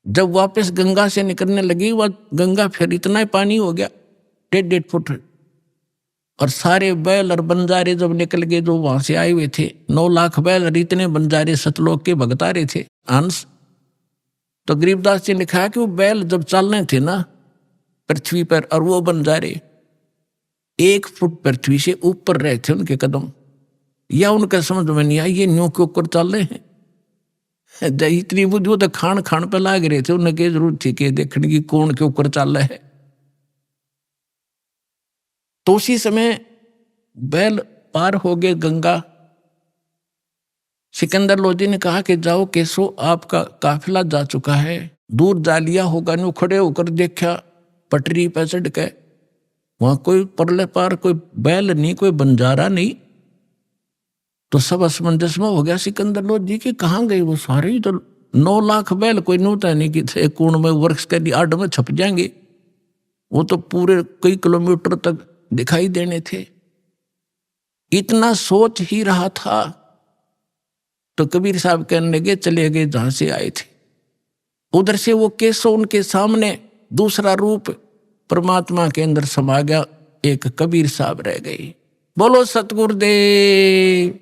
जब वापस गंगा से निकलने लगी, वह गंगा फिर इतना ही पानी हो गया 1.5 फुट, और सारे बैल और बंजारे जब निकल गए जो वहां से आए हुए थे, 9 लाख बैल और इतने बंजारे सतलोक के भगता रहे थे अंश। तो गरीबदास जी ने कहा कि वो बैल जब चलने थे ना पृथ्वी पर, और वो बंजारे 1 फुट पृथ्वी से ऊपर रहे थे उनके कदम, या उनका समझ में नहीं आई ये न्यू के ऊपर चल रहे हैं। इतनी बुद्धि वो तो खान खान पे लाग रहे थे, उन्हें क्या जरूरत थी कि देखने की कौन के ऊपर चल रहा है। तो उसी समय बैल पार हो गए गंगा। सिकंदर लोधी ने कहा कि जाओ केशव, आपका काफिला जा चुका है। दूर जा लिया होगा, न्यू खड़े होकर देखा पटरी पर चढ़ के, वहां कोई परले पार कोई बैल नहीं, कोई बंजारा नहीं। तो सब असमंजस में हो गया सिकंदर लोधी कि कहाँ गए वो सारे, तो 9 लाख बैल कोई नूता नहीं कि थे कूण में वर्ष के आड़ में छप जाएंगे, वो तो पूरे कई किलोमीटर तक दिखाई देने थे। इतना सोच ही रहा था तो कबीर साहब कहने लगे चले गए जहां से आए थे। उधर से वो केशव उनके सामने दूसरा रूप परमात्मा के अंदर समा गया, एक कबीर साहब रह गए। बोलो सतगुरुदेव।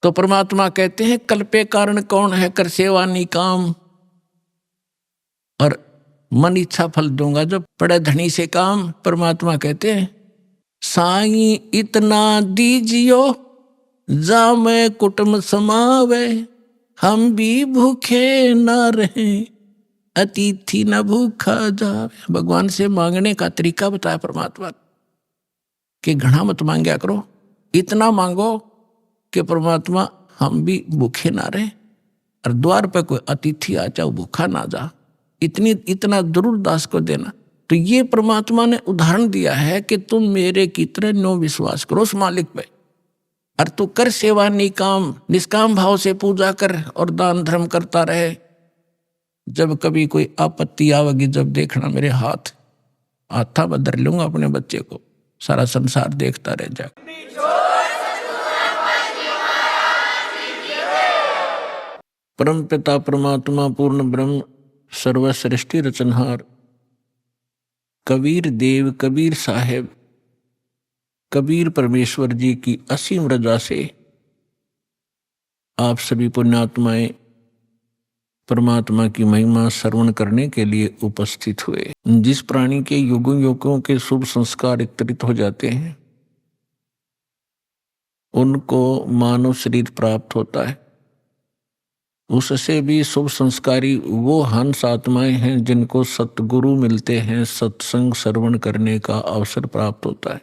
तो परमात्मा कहते हैं कल्पे कारण कौन है, कर सेवा निकाम, और मन इच्छा फल दूंगा जो पड़े धनी से काम। परमात्मा कहते हैं साई इतना दीजियो जा मैं कुटुंब समावे, हम भी भूखे न रहे अतिथि न भूखा जावे। भगवान से मांगने का तरीका बताया परमात्मा कि घना मत मांगया करो, इतना मांगो कि परमात्मा हम भी भूखे ना रहे और द्वार पर कोई अतिथि आ जाओ भूखा ना जा, इतना जरूर दास को देना। तो ये परमात्मा ने उदाहरण दिया है कि तुम मेरे की तरह नो विश्वास करो उस मालिक पे, और तू कर सेवा निकाम, निष्काम भाव से पूजा कर और दान धर्म करता रहे। जब कभी कोई आपत्ति आवेगी, जब देखना मेरे हाथा बदल लूंगा अपने बच्चे को, सारा संसार देखता रह जाएगा। परम पिता परमात्मा पूर्ण ब्रह्म सर्व सृष्टि रचनहार कबीर देव कबीर साहेब कबीर परमेश्वर जी की असीम रजा से आप सभी पुण्यात्माएं परमात्मा की महिमा श्रवण करने के लिए उपस्थित हुए। जिस प्राणी के युगों युगों के शुभ संस्कार एकत्रित हो जाते हैं उनको मानव शरीर प्राप्त होता है। उससे भी शुभ संस्कारी वो हंस आत्माएं हैं जिनको सतगुरु मिलते हैं, सत्संग श्रवण करने का अवसर प्राप्त होता है।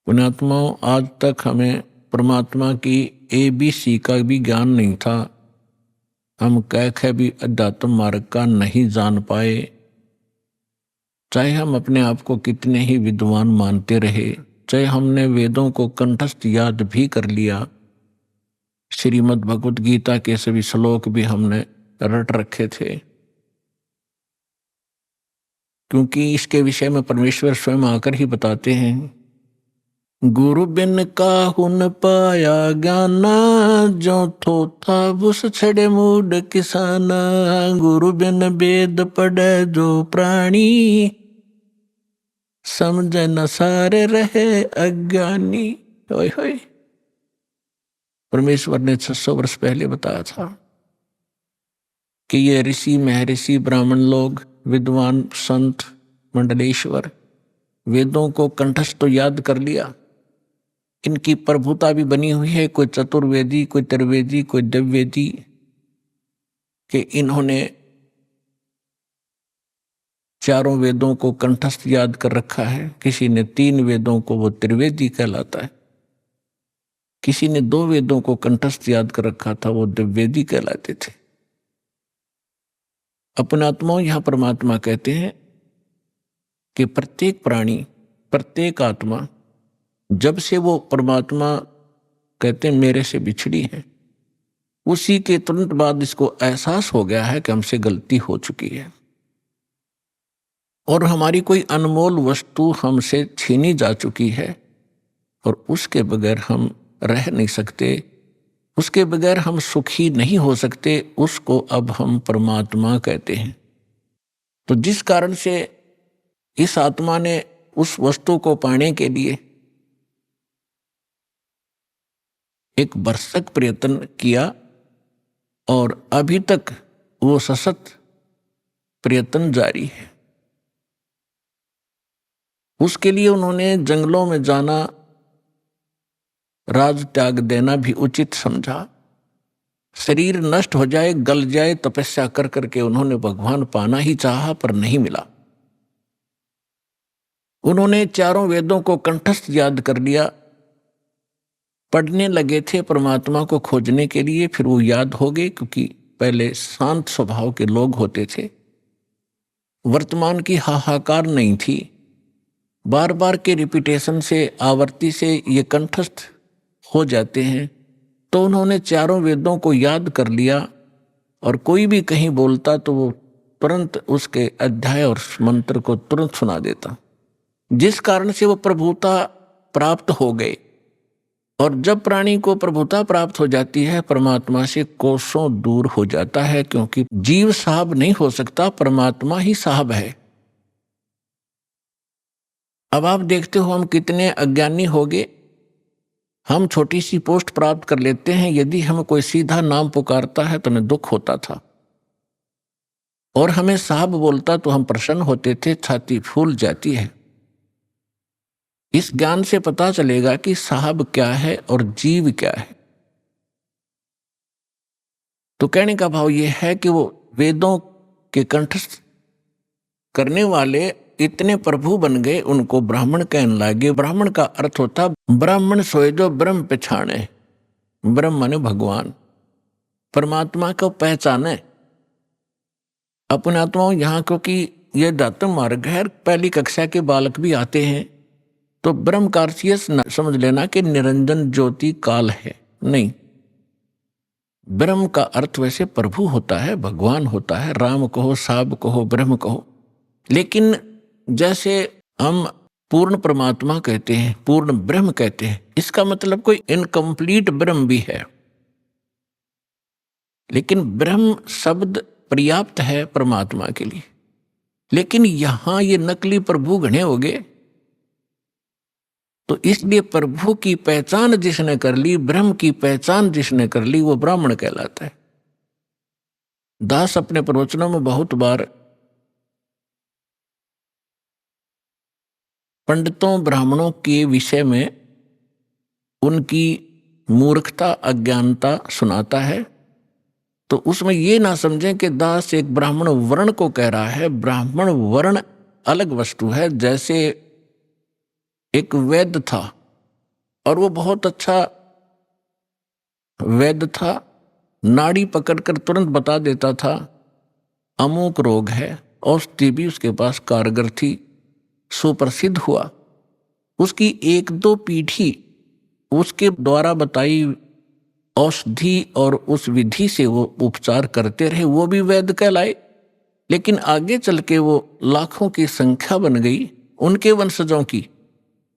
पुण्यात्माओं, आज तक हमें परमात्मा की ABC का भी ज्ञान नहीं था। हम कह भी अध्यात्म मार्ग का नहीं जान पाए, चाहे हम अपने आप को कितने ही विद्वान मानते रहे, चाहे हमने वेदों को कंठस्थ याद भी कर लिया, श्रीमद् भगवत गीता के सभी श्लोक भी हमने रट रखे थे, क्योंकि इसके विषय में परमेश्वर स्वयं आकर ही बताते हैं, गुरु बिन काहू न पाया ज्ञाना, जो थोथा बुस छड़े मूड किसाना, गुरु बिन वेद पढ़े जो प्राणी, समझ न सारे रहे अज्ञानी। होय होय, परमेश्वर ने 600 वर्ष पहले बताया था कि ये ऋषि महर्षि ब्राह्मण लोग, विद्वान संत मंडलेश्वर वेदों को कंठस्थ तो याद कर लिया, इनकी प्रभुता भी बनी हुई है, कोई चतुर्वेदी, कोई त्रिवेदी, कोई दिव्यवेदी, कि इन्होंने चारों वेदों को कंठस्थ याद कर रखा है। किसी ने 3 वेदों को, वो त्रिवेदी कहलाता है, किसी ने 2 वेदों को कंठस्थ याद कर रखा था, वो दिव्यवेदी कहलाते थे। अपने आत्माओं, यहां परमात्मा कहते हैं कि प्रत्येक प्राणी, प्रत्येक आत्मा, जब से वो परमात्मा कहते हैं मेरे से बिछड़ी है, उसी के तुरंत बाद इसको एहसास हो गया है कि हमसे गलती हो चुकी है और हमारी कोई अनमोल वस्तु हमसे छीनी जा चुकी है और उसके बगैर हम रह नहीं सकते, उसके बगैर हम सुखी नहीं हो सकते। उसको अब हम परमात्मा कहते हैं। तो जिस कारण से इस आत्मा ने उस वस्तु को पाने के लिए एक भरसक प्रयत्न किया और अभी तक वो सशक्त प्रयत्न जारी है। उसके लिए उन्होंने जंगलों में जाना, राज त्याग देना भी उचित समझा। शरीर नष्ट हो जाए, गल जाए, तपस्या कर करके उन्होंने भगवान पाना ही चाहा पर नहीं मिला। उन्होंने चारों वेदों को कंठस्थ याद कर लिया, पढ़ने लगे थे परमात्मा को खोजने के लिए, फिर वो याद हो गए क्योंकि पहले शांत स्वभाव के लोग होते थे, वर्तमान की हाहाकार नहीं थी, बार बार के रिपीटेशन से, आवर्ती से ये कंठस्थ हो जाते हैं। तो उन्होंने चारों वेदों को याद कर लिया और कोई भी कहीं बोलता तो वो तुरंत उसके अध्याय और मंत्र को तुरंत सुना देता, जिस कारण से वो प्रभुता प्राप्त हो गए। और जब प्राणी को प्रभुता प्राप्त हो जाती है, परमात्मा से कोसों दूर हो जाता है, क्योंकि जीव साहब नहीं हो सकता, परमात्मा ही साहब है। अब आप देखते हो हम कितने अज्ञानी हो गए। हम छोटी सी पोस्ट प्राप्त कर लेते हैं, यदि हमें कोई सीधा नाम पुकारता है तो हमें दुख होता था, और हमें साहब बोलता तो हम प्रसन्न होते थे, छाती फूल जाती है। इस ज्ञान से पता चलेगा कि साहब क्या है और जीव क्या है। तो कहने का भाव यह है कि वो वेदों के कंठस्थ करने वाले इतने प्रभु बन गए, उनको ब्राह्मण कहने लगे। ब्राह्मण का अर्थ होता ब्राह्मण सोए जो ब्रह्म पहचाने। ब्रह्म माने भगवान, परमात्मा को पहचाने अपने आत्माओं। यहाँ क्योंकि यह दातम मार्ग है, पहली कक्षा के बालक भी आते हैं, तो ब्रह्म का अर्थ ये समझ लेना कि निरंजन ज्योति काल है, नहीं। ब्रह्म का अर्थ वैसे प्रभु होता है, भगवान होता है, राम कहो, साब कहो, ब्रह्म कहो। लेकिन जैसे हम पूर्ण परमात्मा कहते हैं, पूर्ण ब्रह्म कहते हैं, इसका मतलब कोई इनकम्प्लीट ब्रह्म भी है, लेकिन ब्रह्म शब्द पर्याप्त है परमात्मा के लिए। लेकिन यहां ये नकली प्रभु घने हो गए, तो इसलिए प्रभु की पहचान जिसने कर ली, ब्रह्म की पहचान जिसने कर ली, वो ब्राह्मण कहलाता है। दास अपने प्रवचनों में बहुत बार पंडितों ब्राह्मणों के विषय में उनकी मूर्खता, अज्ञानता सुनाता है। तो उसमें ये ना समझें कि दास एक ब्राह्मण वर्ण को कह रहा है। ब्राह्मण वर्ण अलग वस्तु है। जैसे एक वैद्य था और वो बहुत अच्छा वैद्य था, नाड़ी पकड़कर तुरंत बता देता था अमुक रोग है, औषधि भी उसके पास कारगर थी, सुप्रसिद्ध हुआ। उसकी एक दो पीढ़ी उसके द्वारा बताई औषधि और उस विधि से वो उपचार करते रहे, वो भी वैद्य कहलाए। लेकिन आगे चल के वो लाखों की संख्या बन गई उनके वंशजों की,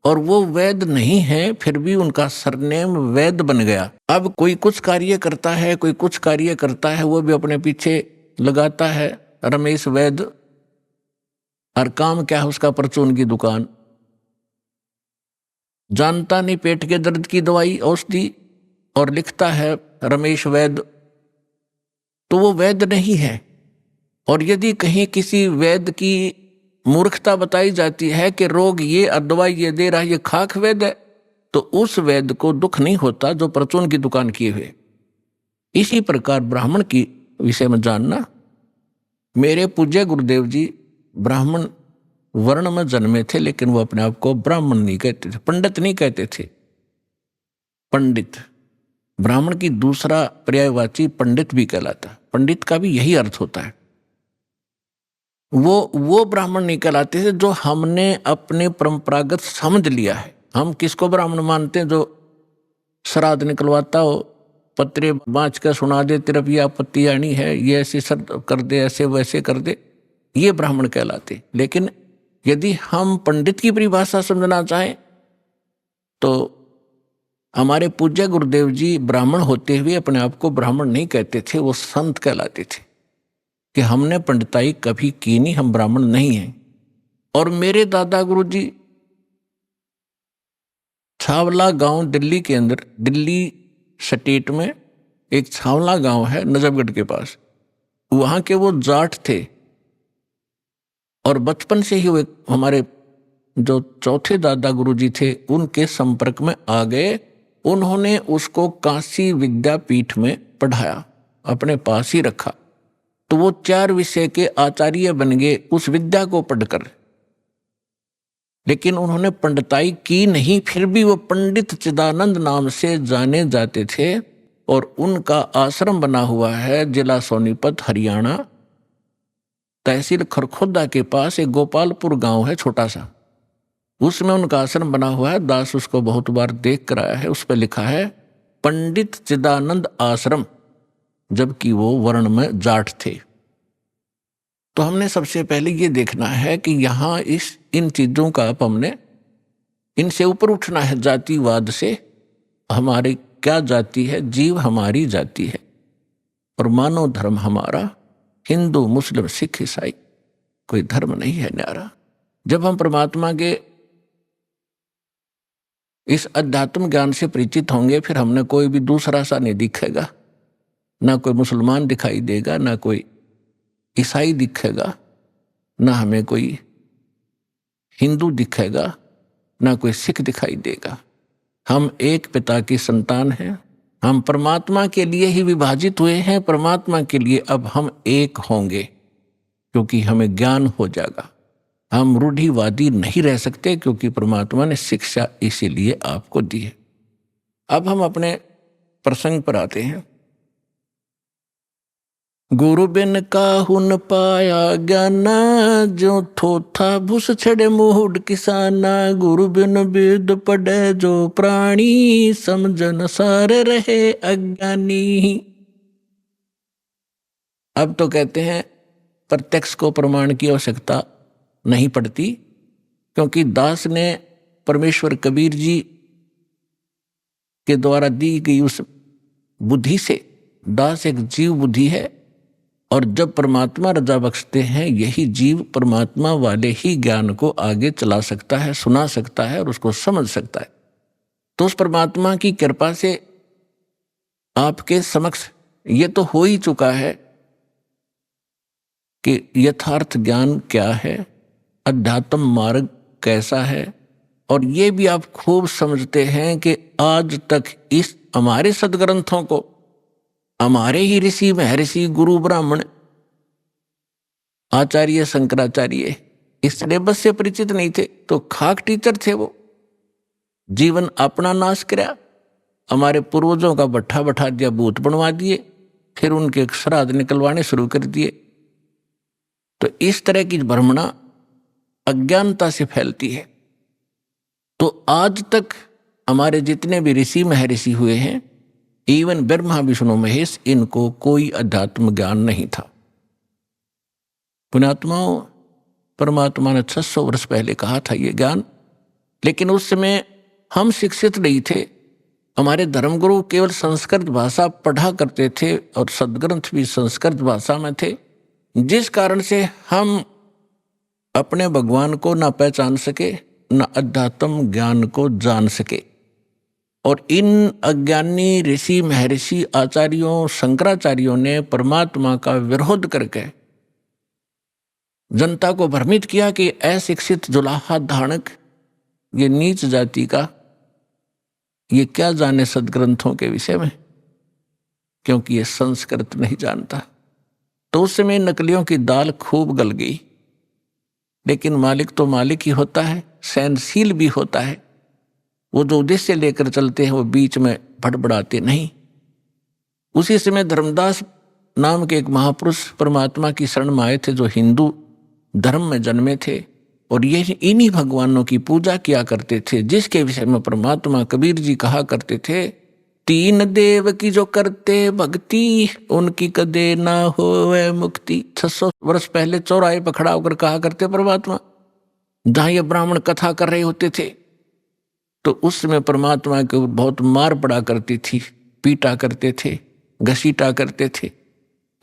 और वो वैद्य नहीं है, फिर भी उनका सरनेम वैद्य बन गया। अब कोई कुछ कार्य करता है, कोई कुछ कार्य करता है, वो भी अपने पीछे लगाता है रमेश वैद्य, और काम क्या है उसका, परचून की दुकान। जानता नहीं पेट के दर्द की दवाई औषधि, और लिखता है रमेश वैद्य, तो वो वैद्य नहीं है। और यदि कहीं किसी वैद्य की मूर्खता बताई जाती है कि रोग ये और दवाई ये दे रहा है, ये खाक वैद्य है, तो उस वैद्य को दुख नहीं होता जो परचून की दुकान किए हुए। इसी प्रकार ब्राह्मण की विषय में जानना, मेरे पूज्य गुरुदेव जी ब्राह्मण वर्ण में जन्मे थे, लेकिन वो अपने आप को ब्राह्मण नहीं कहते थे, पंडित नहीं कहते थे। पंडित ब्राह्मण की दूसरा पर्यायवाची पंडित भी कहलाता है। पंडित का भी यही अर्थ होता है। वो ब्राह्मण नहीं कहलाते थे जो हमने अपने परंपरागत समझ लिया है। हम किसको ब्राह्मण मानते हैं? जो श्राद्ध निकलवाता हो, पत्रे बाँच कर सुना दे, तेरा भी आपत्ति आनी है, ये ऐसे शब्द कर दे, ऐसे वैसे कर दे, ये ब्राह्मण कहलाते। लेकिन यदि हम पंडित की परिभाषा समझना चाहें तो हमारे पूज्य गुरुदेव जी ब्राह्मण होते हुए अपने आप को ब्राह्मण नहीं कहते थे, वो संत कहलाते थे कि हमने पंडिताई कभी की नहीं, हम ब्राह्मण नहीं हैं। और मेरे दादा गुरु जी छावला गांव दिल्ली के अंदर, दिल्ली स्टेट में एक छावला गांव है नजफगढ़ के पास, वहां के वो जाट थे। और बचपन से ही वो हमारे जो चौथे दादा गुरु जी थे उनके संपर्क में आ गए। उन्होंने उसको काशी विद्यापीठ में पढ़ाया, अपने पास ही रखा, तो वो 4 विषय के आचार्य बन गए उस विद्या को पढ़कर। लेकिन उन्होंने पंडिताई की नहीं, फिर भी वो पंडित चिदानंद नाम से जाने जाते थे। और उनका आश्रम बना हुआ है जिला सोनीपत हरियाणा, तहसील खरखोदा के पास एक गोपालपुर गांव है छोटा सा, उसमें उनका आश्रम बना हुआ है। दास उसको बहुत बार देख कर आया है, उस पर लिखा है पंडित चिदानंद आश्रम, जबकि वो वर्ण में जाट थे। तो हमने सबसे पहले ये देखना है कि यहाँ इन चीजों का हमने इनसे ऊपर उठना है, जातिवाद से। हमारी क्या जाति है? जीव हमारी जाति है, और मानव धर्म हमारा हिंदू मुस्लिम सिख ईसाई, कोई धर्म नहीं है न्यारा। जब हम परमात्मा के इस अध्यात्म ज्ञान से परिचित होंगे, फिर हमने कोई भी दूसरा सा नहीं दिखेगा, ना कोई मुसलमान दिखाई देगा, ना कोई ईसाई दिखेगा, ना हमें कोई हिंदू दिखेगा, ना कोई सिख दिखाई देगा। हम एक पिता की संतान हैं, हम परमात्मा के लिए ही विभाजित हुए हैं, परमात्मा के लिए अब हम एक होंगे, क्योंकि हमें ज्ञान हो जाएगा। हम रूढ़िवादी नहीं रह सकते, क्योंकि परमात्मा ने शिक्षा इसीलिए आपको दी है। अब हम अपने प्रसंग पर आते हैं। गुरु बिन काहू न पाया ज्ञाना, जो थोथा भूस छड़े मुहुड किसाना। गुरु बिन वेद पढ़े जो प्राणी, समझन सारे रहे अज्ञानी। अब तो कहते हैं प्रत्यक्ष को प्रमाण की आवश्यकता नहीं पड़ती, क्योंकि दास ने परमेश्वर कबीर जी के द्वारा दी गई उस बुद्धि से, दास एक जीव बुद्धि है, और जब परमात्मा रजा बख्शते हैं, यही जीव परमात्मा वाले ही ज्ञान को आगे चला सकता है, सुना सकता है और उसको समझ सकता है। तो उस परमात्मा की कृपा से आपके समक्ष ये तो हो ही चुका है कि यथार्थ ज्ञान क्या है, अध्यात्म मार्ग कैसा है, और ये भी आप खूब समझते हैं कि आज तक इस हमारे सदग्रंथों को हमारे ही ऋषि महर्षि गुरु ब्राह्मण आचार्य शंकराचार्य इस सिलेबस से परिचित नहीं थे, तो खाक टीचर थे वो। जीवन अपना नाश कराया, हमारे पूर्वजों का भट्ठा बैठा दिया, भूत बनवा दिए, फिर उनके श्राद्ध निकलवाने शुरू कर दिए। तो इस तरह की भ्रमणा अज्ञानता से फैलती है। तो आज तक हमारे जितने भी ऋषि महर्षि हुए हैं, इवन ब्रह्मा विष्णु महेश, इनको कोई अध्यात्म ज्ञान नहीं था। पुण्यात्माओं, परमात्मा ने 600 वर्ष पहले कहा था ये ज्ञान, लेकिन उस समय हम शिक्षित नहीं थे। हमारे धर्मगुरु केवल संस्कृत भाषा पढ़ा करते थे और सदग्रंथ भी संस्कृत भाषा में थे, जिस कारण से हम अपने भगवान को ना पहचान सके, ना अध्यात्म ज्ञान को जान सके। और इन अज्ञानी ऋषि महर्षि आचार्यों शंकराचार्यों ने परमात्मा का विरोध करके जनता को भ्रमित किया कि अशिक्षित जुलाहा धानक, ये नीच जाति का, ये क्या जाने सदग्रंथों के विषय में, क्योंकि ये संस्कृत नहीं जानता। तो उस समय नकलियों की दाल खूब गल गई। लेकिन मालिक तो मालिक ही होता है, सहनशील भी होता है। वो जो उद्देश्य लेकर चलते हैं वो बीच में भड़बड़ाते नहीं। उसी समय धर्मदास नाम के एक महापुरुष परमात्मा की शरण में आए थे, जो हिंदू धर्म में जन्मे थे और ये इन्हीं भगवानों की पूजा किया करते थे, जिसके विषय में परमात्मा कबीर जी कहा करते थे, तीन देव की जो करते भक्ति उनकी कदे ना होवे मुक्ति। 600 वर्ष पहले चौराहे पर खड़ा होकर कहा करते परमात्मा, जहां ये ब्राह्मण कथा कर रहे होते थे तो उस समय परमात्मा के ऊपर बहुत मार पड़ा करती थी, पीटा करते थे, घसीटा करते थे।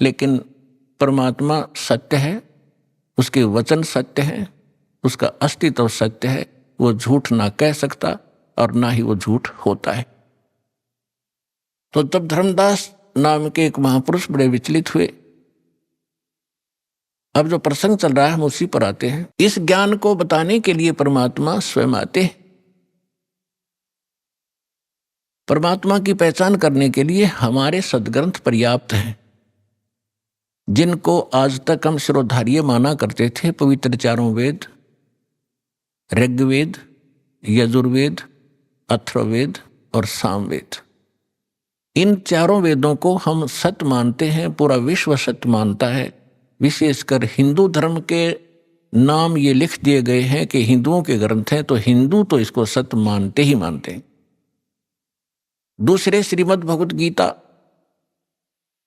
लेकिन परमात्मा सत्य है, उसके वचन सत्य है, उसका अस्तित्व सत्य है, वो झूठ ना कह सकता और ना ही वो झूठ होता है। तो तब धर्मदास नाम के एक महापुरुष बड़े विचलित हुए। अब जो प्रसंग चल रहा है हम उसी पर आते हैं। इस ज्ञान को बताने के लिए परमात्मा स्वयं आते हैं। परमात्मा की पहचान करने के लिए हमारे सद्ग्रंथ पर्याप्त हैं, जिनको आज तक हम शिरोधार्य माना करते थे। पवित्र चारों वेद, ऋग्वेद, यजुर्वेद, अथर्ववेद और सामवेद, इन चारों वेदों को हम सत्य मानते हैं, पूरा विश्व सत्य मानता है। विशेषकर हिंदू धर्म के नाम ये लिख दिए गए हैं कि हिंदुओं के ग्रंथ हैं, तो हिंदू तो इसको सत्य मानते ही मानते हैं। दूसरे श्रीमद् भगवत गीता,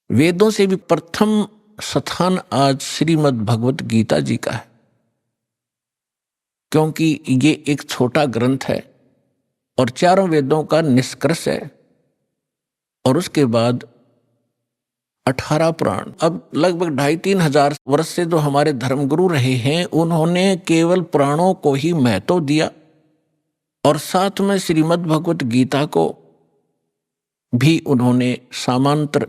वेदों से भी प्रथम स्थान आज श्रीमद् भगवत गीता जी का है, क्योंकि ये एक छोटा ग्रंथ है और चारों वेदों का निष्कर्ष है। और उसके बाद 18 पुराण। अब लगभग 2500-3000 हजार वर्ष से जो हमारे धर्मगुरु रहे हैं, उन्होंने केवल पुराणों को ही महत्व दिया और साथ में श्रीमद् भगवत गीता को भी उन्होंने समांतर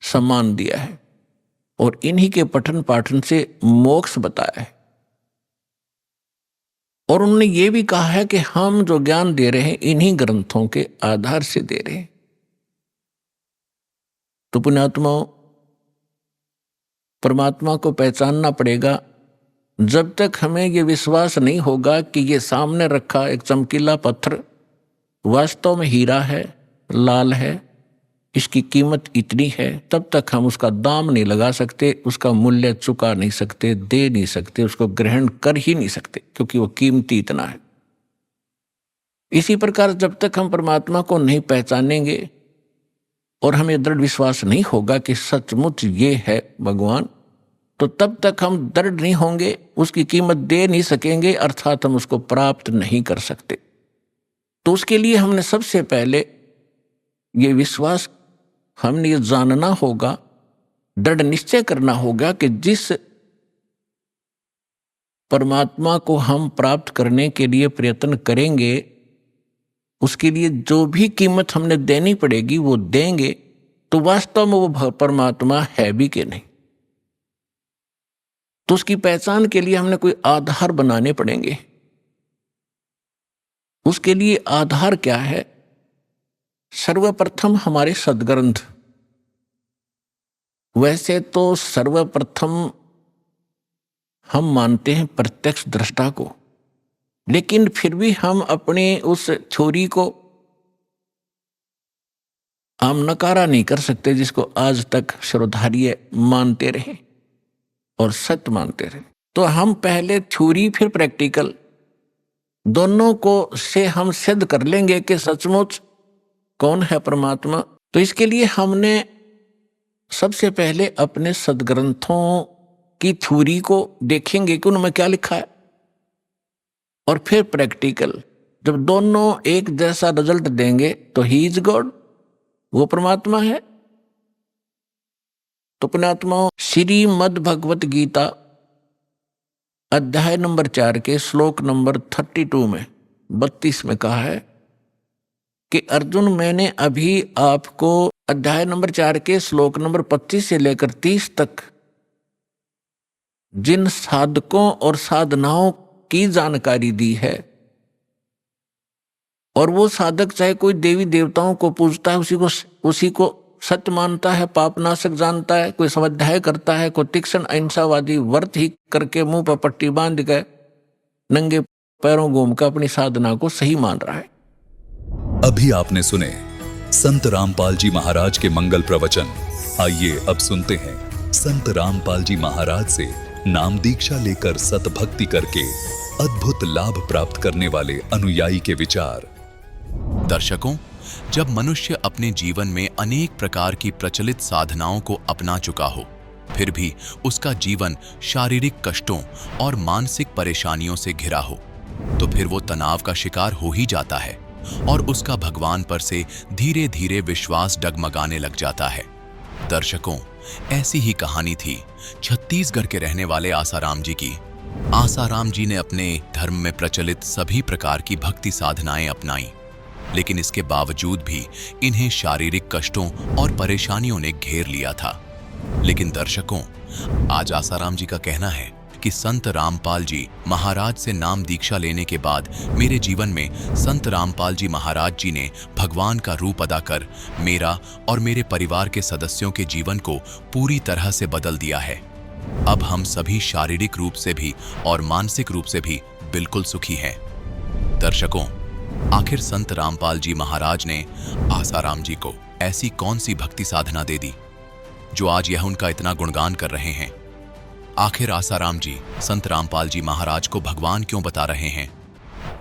सम्मान दिया है और इन्हीं के पठन पाठन से मोक्ष बताया है। और उन्होंने ये भी कहा है कि हम जो ज्ञान दे रहे हैं इन्हीं ग्रंथों के आधार से दे रहे हैं। तो पुण्यात्माओं, परमात्मा को पहचानना पड़ेगा। जब तक हमें ये विश्वास नहीं होगा कि ये सामने रखा एक चमकीला पत्थर वास्तव में हीरा है, लाल है, इसकी कीमत इतनी है, तब तक हम उसका दाम नहीं लगा सकते, उसका मूल्य चुका नहीं सकते, दे नहीं सकते, उसको ग्रहण कर ही नहीं सकते, क्योंकि वो कीमती इतना है। इसी प्रकार जब तक हम परमात्मा को नहीं पहचानेंगे और हमें दृढ़ विश्वास नहीं होगा कि सचमुच ये है भगवान, तो तब तक हम दृढ़ नहीं होंगे, उसकी कीमत दे नहीं सकेंगे, अर्थात हम उसको प्राप्त नहीं कर सकते। तो उसके लिए हमने सबसे पहले ये विश्वास, हमने ये जानना होगा, दृढ़ निश्चय करना होगा कि जिस परमात्मा को हम प्राप्त करने के लिए प्रयत्न करेंगे, उसके लिए जो भी कीमत हमने देनी पड़ेगी वो देंगे, तो वास्तव में वो परमात्मा है भी कि नहीं। तो उसकी पहचान के लिए हमने कोई आधार बनाने पड़ेंगे। उसके लिए आधार क्या है? सर्वप्रथम हमारे सद्ग्रंथ। वैसे तो सर्वप्रथम हम मानते हैं प्रत्यक्ष दृष्टा को, लेकिन फिर भी हम अपने उस थ्योरी को हम नकारा नहीं कर सकते, जिसको आज तक श्रोधार्य मानते रहे और सत्य मानते रहे। तो हम पहले थ्योरी फिर प्रैक्टिकल दोनों को से हम सिद्ध कर लेंगे कि सचमुच कौन है परमात्मा। तो इसके लिए हमने सबसे पहले अपने सद्ग्रंथों की थ्योरी को देखेंगे कि उनमें क्या लिखा है, और फिर प्रैक्टिकल। जब दोनों एक जैसा रिजल्ट देंगे तो ही इज गॉड, वो परमात्मा है। तो पुण्यात्माओं, श्रीमद् भगवत गीता अध्याय नंबर 4 के श्लोक नंबर 32 में 32 में कहा है कि अर्जुन, मैंने अभी आपको अध्याय नंबर 4 के श्लोक नंबर 25 से लेकर 30 तक जिन साधकों और साधनाओं की जानकारी दी है, और वो साधक चाहे कोई देवी देवताओं को पूजता है, उसी को सत्य मानता है, पापनाशक जानता है, कोई स्वाध्याय करता है, कोई तीक्ष्ण अहिंसावादी व्रत ही करके मुंह पर पट्टी बांध के नंगे पैरों घूम कर अपनी साधना को सही मान रहा है। अभी आपने सुने संत रामपाल जी महाराज के मंगल प्रवचन। आइए अब सुनते हैं संत रामपाल जी महाराज से नाम दीक्षा लेकर सतभक्ति करके अद्भुत लाभ प्राप्त करने वाले अनुयायी के विचार। दर्शकों, जब मनुष्य अपने जीवन में अनेक प्रकार की प्रचलित साधनाओं को अपना चुका हो, फिर भी उसका जीवन शारीरिक कष्टों और मानसिक परेशानियों से घिरा हो, तो फिर वो तनाव का शिकार हो ही जाता है और उसका भगवान पर से धीरे धीरे विश्वास डगमगाने लग जाता है। दर्शकों, ऐसी ही कहानी थी छत्तीसगढ़ के रहने वाले आसाराम जी की। आसाराम जी ने अपने धर्म में प्रचलित सभी प्रकार की भक्ति साधनाएं अपनाई, लेकिन इसके बावजूद भी इन्हें शारीरिक कष्टों और परेशानियों ने घेर लिया था। लेकिन दर्शकों, आज आसाराम जी का कहना है कि संत रामपाल जी महाराज से नाम दीक्षा लेने के बाद मेरे जीवन में संत रामपाल जी महाराज जी ने भगवान का रूप अदा कर मेरा और मेरे परिवार के सदस्यों के जीवन को पूरी तरह से बदल दिया है। अब हम सभी शारीरिक रूप से भी और मानसिक रूप से भी बिल्कुल सुखी हैं। दर्शकों, आखिर संत रामपाल जी महाराज ने आसाराम जी को ऐसी कौन सी भक्ति साधना दे दी जो आज यह उनका इतना गुणगान कर रहे हैं? आखिर आसाराम जी संत रामपाल जी महाराज को भगवान क्यों बता रहे हैं?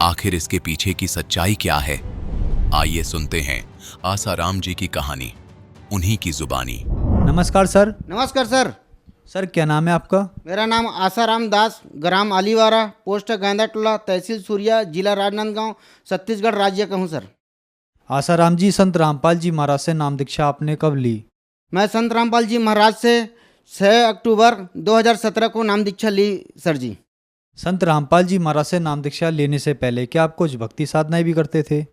आखिर इसके पीछे की सच्चाई क्या है? आइए सुनते हैं आसाराम जी की कहानी, उन्हीं की जुबानी। नमस्कार सर। नमस्कार सर। सर क्या नाम है आपका? मेरा नाम आसाराम दास, ग्राम आलीवारा, पोस्ट गेंदाटोला, तहसील सूर्या, जिला राजनांदगांव, छत्तीसगढ़ राज्य का हूँ सर। आसाराम जी, संत रामपाल जी महाराज से नाम दीक्षा आपने कब ली? मैं संत रामपाल जी महाराज से 6 अक्टूबर 2017 को नाम दीक्षा ली सर जी। संत रामपाल जी महाराज से नाम दीक्षा लेने से पहले क्या आप कुछ भक्ति साधनाएं भी करते थे?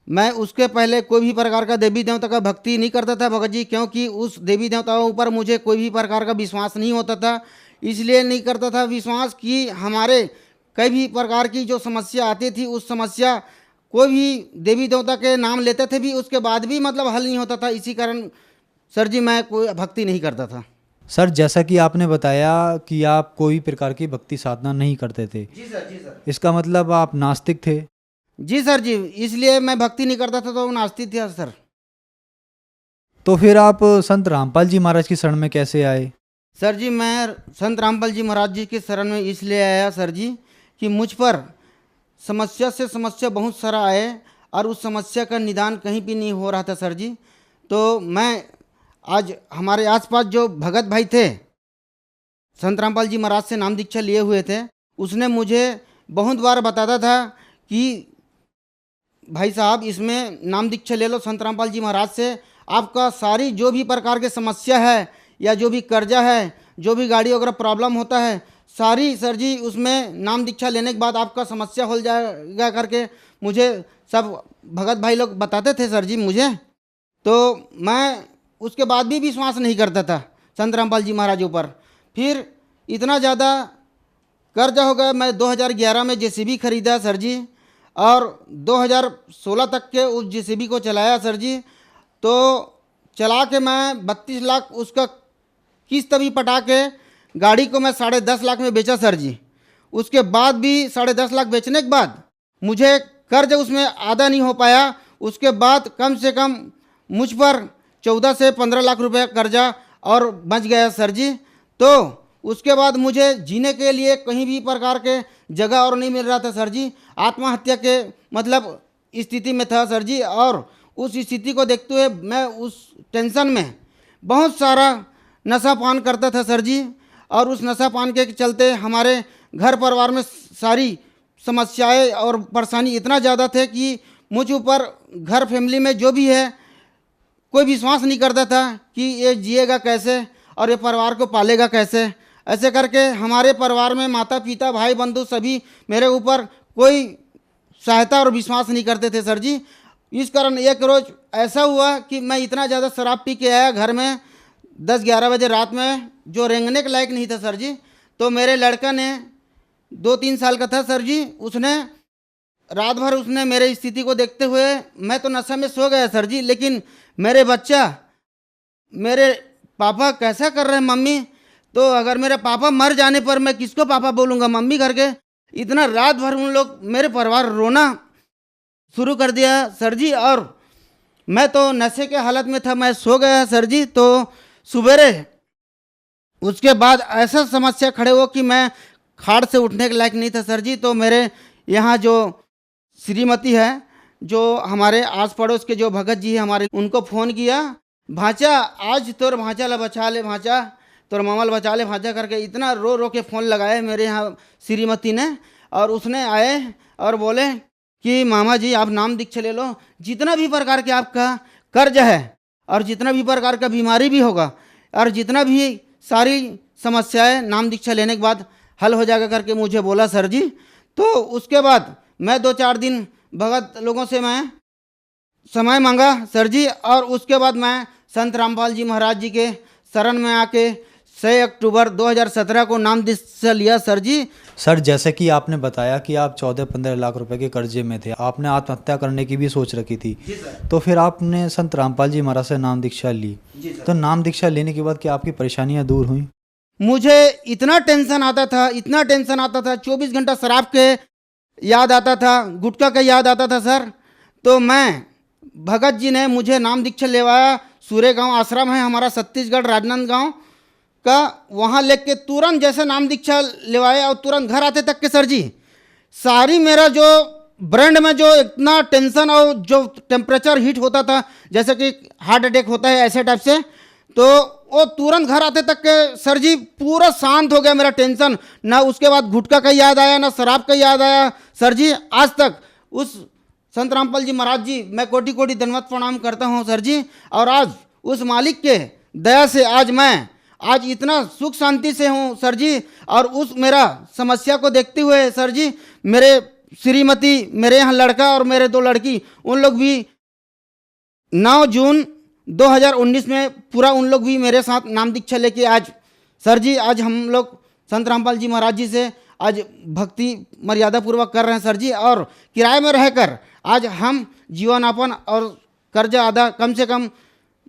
मैं उसके पहले कोई भी प्रकार का देवी देवता का भक्ति नहीं करता था भगत जी, क्योंकि उस देवी देवताओं ऊपर मुझे कोई भी प्रकार का विश्वास नहीं होता था। इसलिए नहीं करता था विश्वास कि हमारे कई भी प्रकार की जो समस्या आती थी, उस समस्या कोई भी देवी देवता के नाम लेते थे भी उसके बाद भी मतलब हल नहीं होता था। इसी कारण सर जी मैं कोई भक्ति नहीं करता था। सर जैसा कि आपने बताया कि आप कोई प्रकार की भक्ति साधना नहीं करते थे। जी सर, जी सर। इसका मतलब आप नास्तिक थे? जी सर जी, इसलिए मैं भक्ति नहीं करता था तो नास्तिक था सर। तो फिर आप संत रामपाल जी महाराज की शरण में कैसे आए? सर जी मैं संत रामपाल जी महाराज जी की शरण में इसलिए आया सर जी कि मुझ पर समस्या से समस्या बहुत सारा आए और उस समस्या का निदान कहीं भी नहीं हो रहा था सर जी। तो मैं आज हमारे आसपास जो भगत भाई थे, संत रामपाल जी महाराज से नाम दीक्षा लिए हुए थे, उसने मुझे बहुत बार बताता था कि भाई साहब इसमें नाम दीक्षा ले लो संत रामपाल जी महाराज से, आपका सारी जो भी प्रकार के समस्या है या जो भी कर्जा है, जो भी गाड़ी वगैरह प्रॉब्लम होता है, सारी सर जी उसमें नाम दीक्षा लेने के बाद आपका समस्या हो जाएगा करके मुझे सब भगत भाई लोग बताते थे सर जी मुझे। तो मैं उसके बाद भी विश्वास नहीं करता था संत रामपाल जी महाराज ऊपर। फिर इतना ज़्यादा कर्जा हो गया, मैं 2011 में जेसीबी खरीदा सर जी और 2016 तक के उस जेसीबी को चलाया सर जी। तो चला के मैं 32 लाख उसका किस्त भी पटा के गाड़ी को मैं 10.5 लाख में बेचा सर जी। उसके बाद भी 10.5 लाख बेचने के बाद मुझे कर्ज उसमें आधा नहीं हो पाया। उसके बाद कम से कम मुझ पर 14 से 15 लाख रुपए कर्जा और बच गया सर जी। तो उसके बाद मुझे जीने के लिए कहीं भी प्रकार के जगह और नहीं मिल रहा था सर जी। आत्महत्या के मतलब स्थिति में था सर जी। और उस स्थिति को देखते हुए मैं उस टेंशन में बहुत सारा नशा पान करता था सर जी। और उस नशा पान के चलते हमारे घर परिवार में सारी समस्याएं और परेशानी इतना ज़्यादा थे कि मुझ ऊपर घर फैमिली में जो भी है कोई विश्वास नहीं करता था कि ये जिएगा कैसे और ये परिवार को पालेगा कैसे। ऐसे करके हमारे परिवार में माता पिता भाई बंधु सभी मेरे ऊपर कोई सहायता और विश्वास नहीं करते थे सर जी। इस कारण एक रोज़ ऐसा हुआ कि मैं इतना ज़्यादा शराब पी के आया घर में 10-11 बजे रात में, जो रेंगने के लायक नहीं था सर जी। तो मेरे लड़का ने 2-3 साल का था सर जी, उसने रात भर उसने मेरे स्थिति को देखते हुए, मैं तो नशा में सो गया सर जी, लेकिन मेरे बच्चा मेरे पापा कैसा कर रहे हैं मम्मी, तो अगर मेरे पापा मर जाने पर मैं किसको पापा बोलूँगा मम्मी करके। इतना रात भर उन लोग मेरे परिवार रोना शुरू कर दिया सर जी। और मैं तो नशे के हालत में था, मैं सो गया सर जी। तो सुबेरे उसके बाद ऐसा समस्या खड़े हो कि मैं खाट से उठने के लायक नहीं था सर जी। तो मेरे यहाँ जो श्रीमती है, जो हमारे आस पड़ोस के जो भगत जी है हमारे, उनको फ़ोन किया, भांचा आज तोर भांचा ला बचा ले भांचा, तोर मामल बचा ले भांचा करके इतना रो रो के फ़ोन लगाए मेरे यहाँ श्रीमती ने। और उसने आए और बोले कि मामा जी आप नाम दीक्षा ले लो, जितना भी प्रकार के आपका कर्ज है और जितना भी प्रकार का बीमारी भी होगा और जितना भी सारी समस्याएं नाम दीक्षा लेने के बाद हल हो जाएगा करके मुझे बोला सर जी। तो उसके बाद मैं 2-4 दिन भगत लोगों से मैं समय मांगा सर जी, और उसके बाद मैं संत रामपाल जी महाराज जी के शरण में आके 6 अक्टूबर 2017 को नाम दीक्षा लिया सर जी। सर जैसे कि आपने बताया कि आप 14-15 लाख रुपए के कर्जे में थे, आपने आत्महत्या करने की भी सोच रखी थी, तो फिर आपने संत रामपाल जी महाराज से नाम दीक्षा ली। तो नाम दीक्षा लेने के बाद क्या आपकी परेशानियां दूर हुई? मुझे इतना टेंशन आता था, इतना टेंशन आता था, 24 घंटा शराब के याद आता था, गुटखा का याद आता था सर। तो मैं भगत जी ने मुझे नाम दीक्षा लेवाया। सूर्य गांव आश्रम है हमारा छत्तीसगढ़ राजनांदगांव का, वहाँ लेके तुरंत जैसे नाम दीक्षा लेवाया और तुरंत घर आते तक के सर जी सारी मेरा जो ब्रेन में जो इतना टेंशन और जो टेम्परेचर हीट होता था जैसे कि हार्ट अटैक होता है ऐसे टाइप से, तो वो तुरंत घर आते तक के सर जी पूरा शांत हो गया मेरा टेंशन। ना उसके बाद गुटखा का याद आया, ना शराब का याद आया सर जी। आज तक उस संत रामपाल जी महाराज जी मैं कोटि कोटि धन्यवाद प्रणाम करता हूँ सर जी। और आज उस मालिक के दया से आज इतना सुख शांति से हूँ सर जी। और उस मेरा समस्या को देखते हुए सर जी मेरे श्रीमती, मेरे यहाँ लड़का और मेरे 2 लड़की, उन लोग भी 9 जून 2019 में पूरा उन लोग भी मेरे साथ नाम दीक्षा लेके आज सर जी आज हम लोग संत रामपाल जी महाराज जी से आज भक्ति मर्यादा पूर्वक कर रहे हैं सर जी। और किराए में रहकर आज हम जीवनयापन और कर्जा अदा कम से कम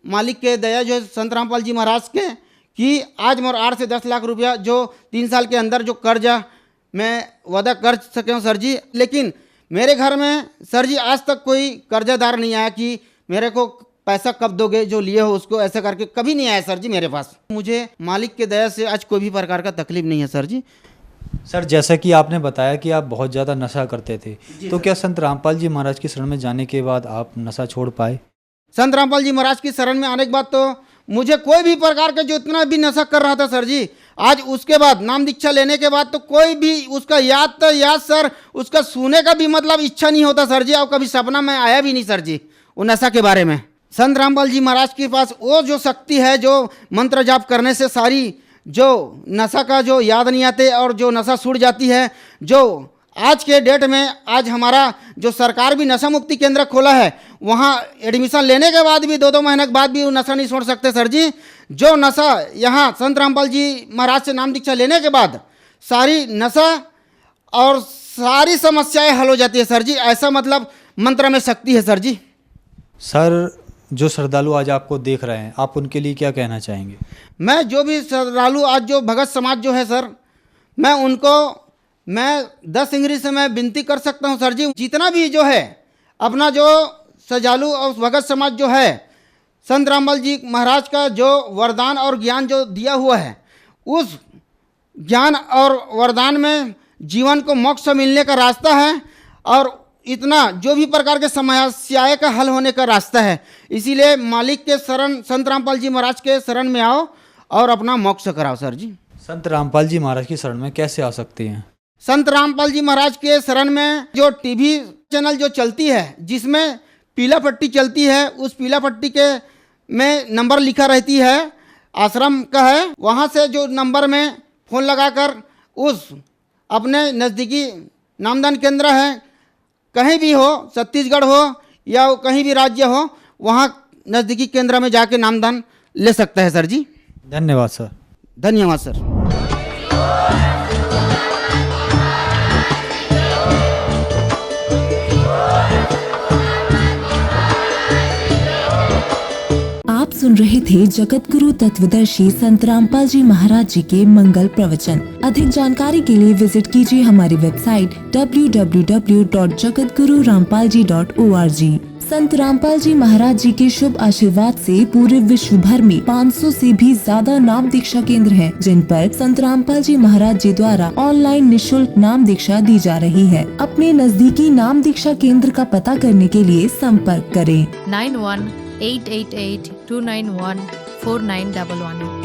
मालिक के दया जो है संत रामपाल जी महाराज के कि आज मोर 8 से 10 लाख रुपया जो 3 साल के अंदर जो कर्जा मैं वादा कर सके हूँ सर जी। लेकिन मेरे घर में सर जी आज तक कोई कर्जादार नहीं आया कि मेरे को पैसा कब दोगे, जो लिए हो उसको, ऐसा करके कभी नहीं आया सर जी मेरे पास। मुझे मालिक के दया से आज कोई भी प्रकार का तकलीफ नहीं है सर जी। सर जैसा कि आपने बताया कि आप बहुत ज़्यादा नशा करते थे, तो क्या संत रामपाल जी महाराज की शरण में जाने के बाद आप नशा छोड़ पाए? संत रामपाल जी महाराज की शरण में आने के बाद तो मुझे कोई भी प्रकार का जो इतना भी नशा कर रहा था सर जी, आज उसके बाद नाम दीक्षा लेने के बाद तो कोई भी उसका याद सर, उसका सुने का भी मतलब इच्छा नहीं होता सर जी। और कभी सपना में आया भी नहीं सर जी वो नशा के बारे में। संत रामपाल जी महाराज के पास वो जो शक्ति है, जो मंत्र जाप करने से सारी जो नशा का जो याद नहीं आते और जो नशा छूट जाती है। जो आज के डेट में आज हमारा जो सरकार भी नशा मुक्ति केंद्र खोला है, वहाँ एडमिशन लेने के बाद भी 2-2 महीने के बाद भी वो नशा नहीं छोड़ सकते सर जी। जो नशा यहाँ संत रामपाल जी महाराज से नाम दीक्षा लेने के बाद सारी नशा और सारी समस्याएं हल हो जाती है सर जी। ऐसा मतलब मंत्र में शक्ति है सर जी। सर जो श्रद्धालु आज आपको देख रहे हैं, आप उनके लिए क्या कहना चाहेंगे? मैं जो भी श्रद्धालु आज जो भगत समाज जो है सर, मैं उनको 10 इंग्री से मैं विनती कर सकता हूँ सर जी। जितना भी जो है अपना जो श्रद्धालु और भगत समाज जो है, संत रामपाल जी महाराज का जो वरदान और ज्ञान जो दिया हुआ है, उस ज्ञान और वरदान में जीवन को मोक्ष मिलने का रास्ता है और इतना जो भी प्रकार के समस्याएं का हल होने का रास्ता है। इसीलिए मालिक के शरण संत रामपाल जी महाराज के शरण में आओ और अपना मोक्ष कराओ सर जी। संत रामपाल जी महाराज की शरण में कैसे आ सकते हैं? संत रामपाल जी महाराज के शरण में जो टीवी चैनल जो चलती है, जिसमें पीला पट्टी चलती है, उस पीला पट्टी के में नंबर लिखा रहती है, आश्रम का है, वहाँ से जो नंबर में फ़ोन लगाकर उस अपने नज़दीकी नामदान केंद्र है, कहीं भी हो, छत्तीसगढ़ हो या कहीं भी राज्य हो, वहाँ नज़दीकी केंद्र में जाके नामदान ले सकता है सर जी। धन्यवाद सर। धन्यवाद सर। आप सुन रहे थे जगत गुरु तत्वदर्शी संत रामपाल जी महाराज जी के मंगल प्रवचन। अधिक जानकारी के लिए विजिट कीजिए हमारी वेबसाइट www.jagatgururampalji.org। संत रामपाल जी महाराज जी के शुभ आशीर्वाद से पूरे विश्व भर में 500 से भी ज्यादा नाम दीक्षा केंद्र हैं, जिन पर संत रामपाल जी महाराज जी द्वारा ऑनलाइन निशुल्क नाम दीक्षा दी जा रही है। अपने नजदीकी नाम दीक्षा केंद्र का पता करने के लिए संपर्क करें। 918882914911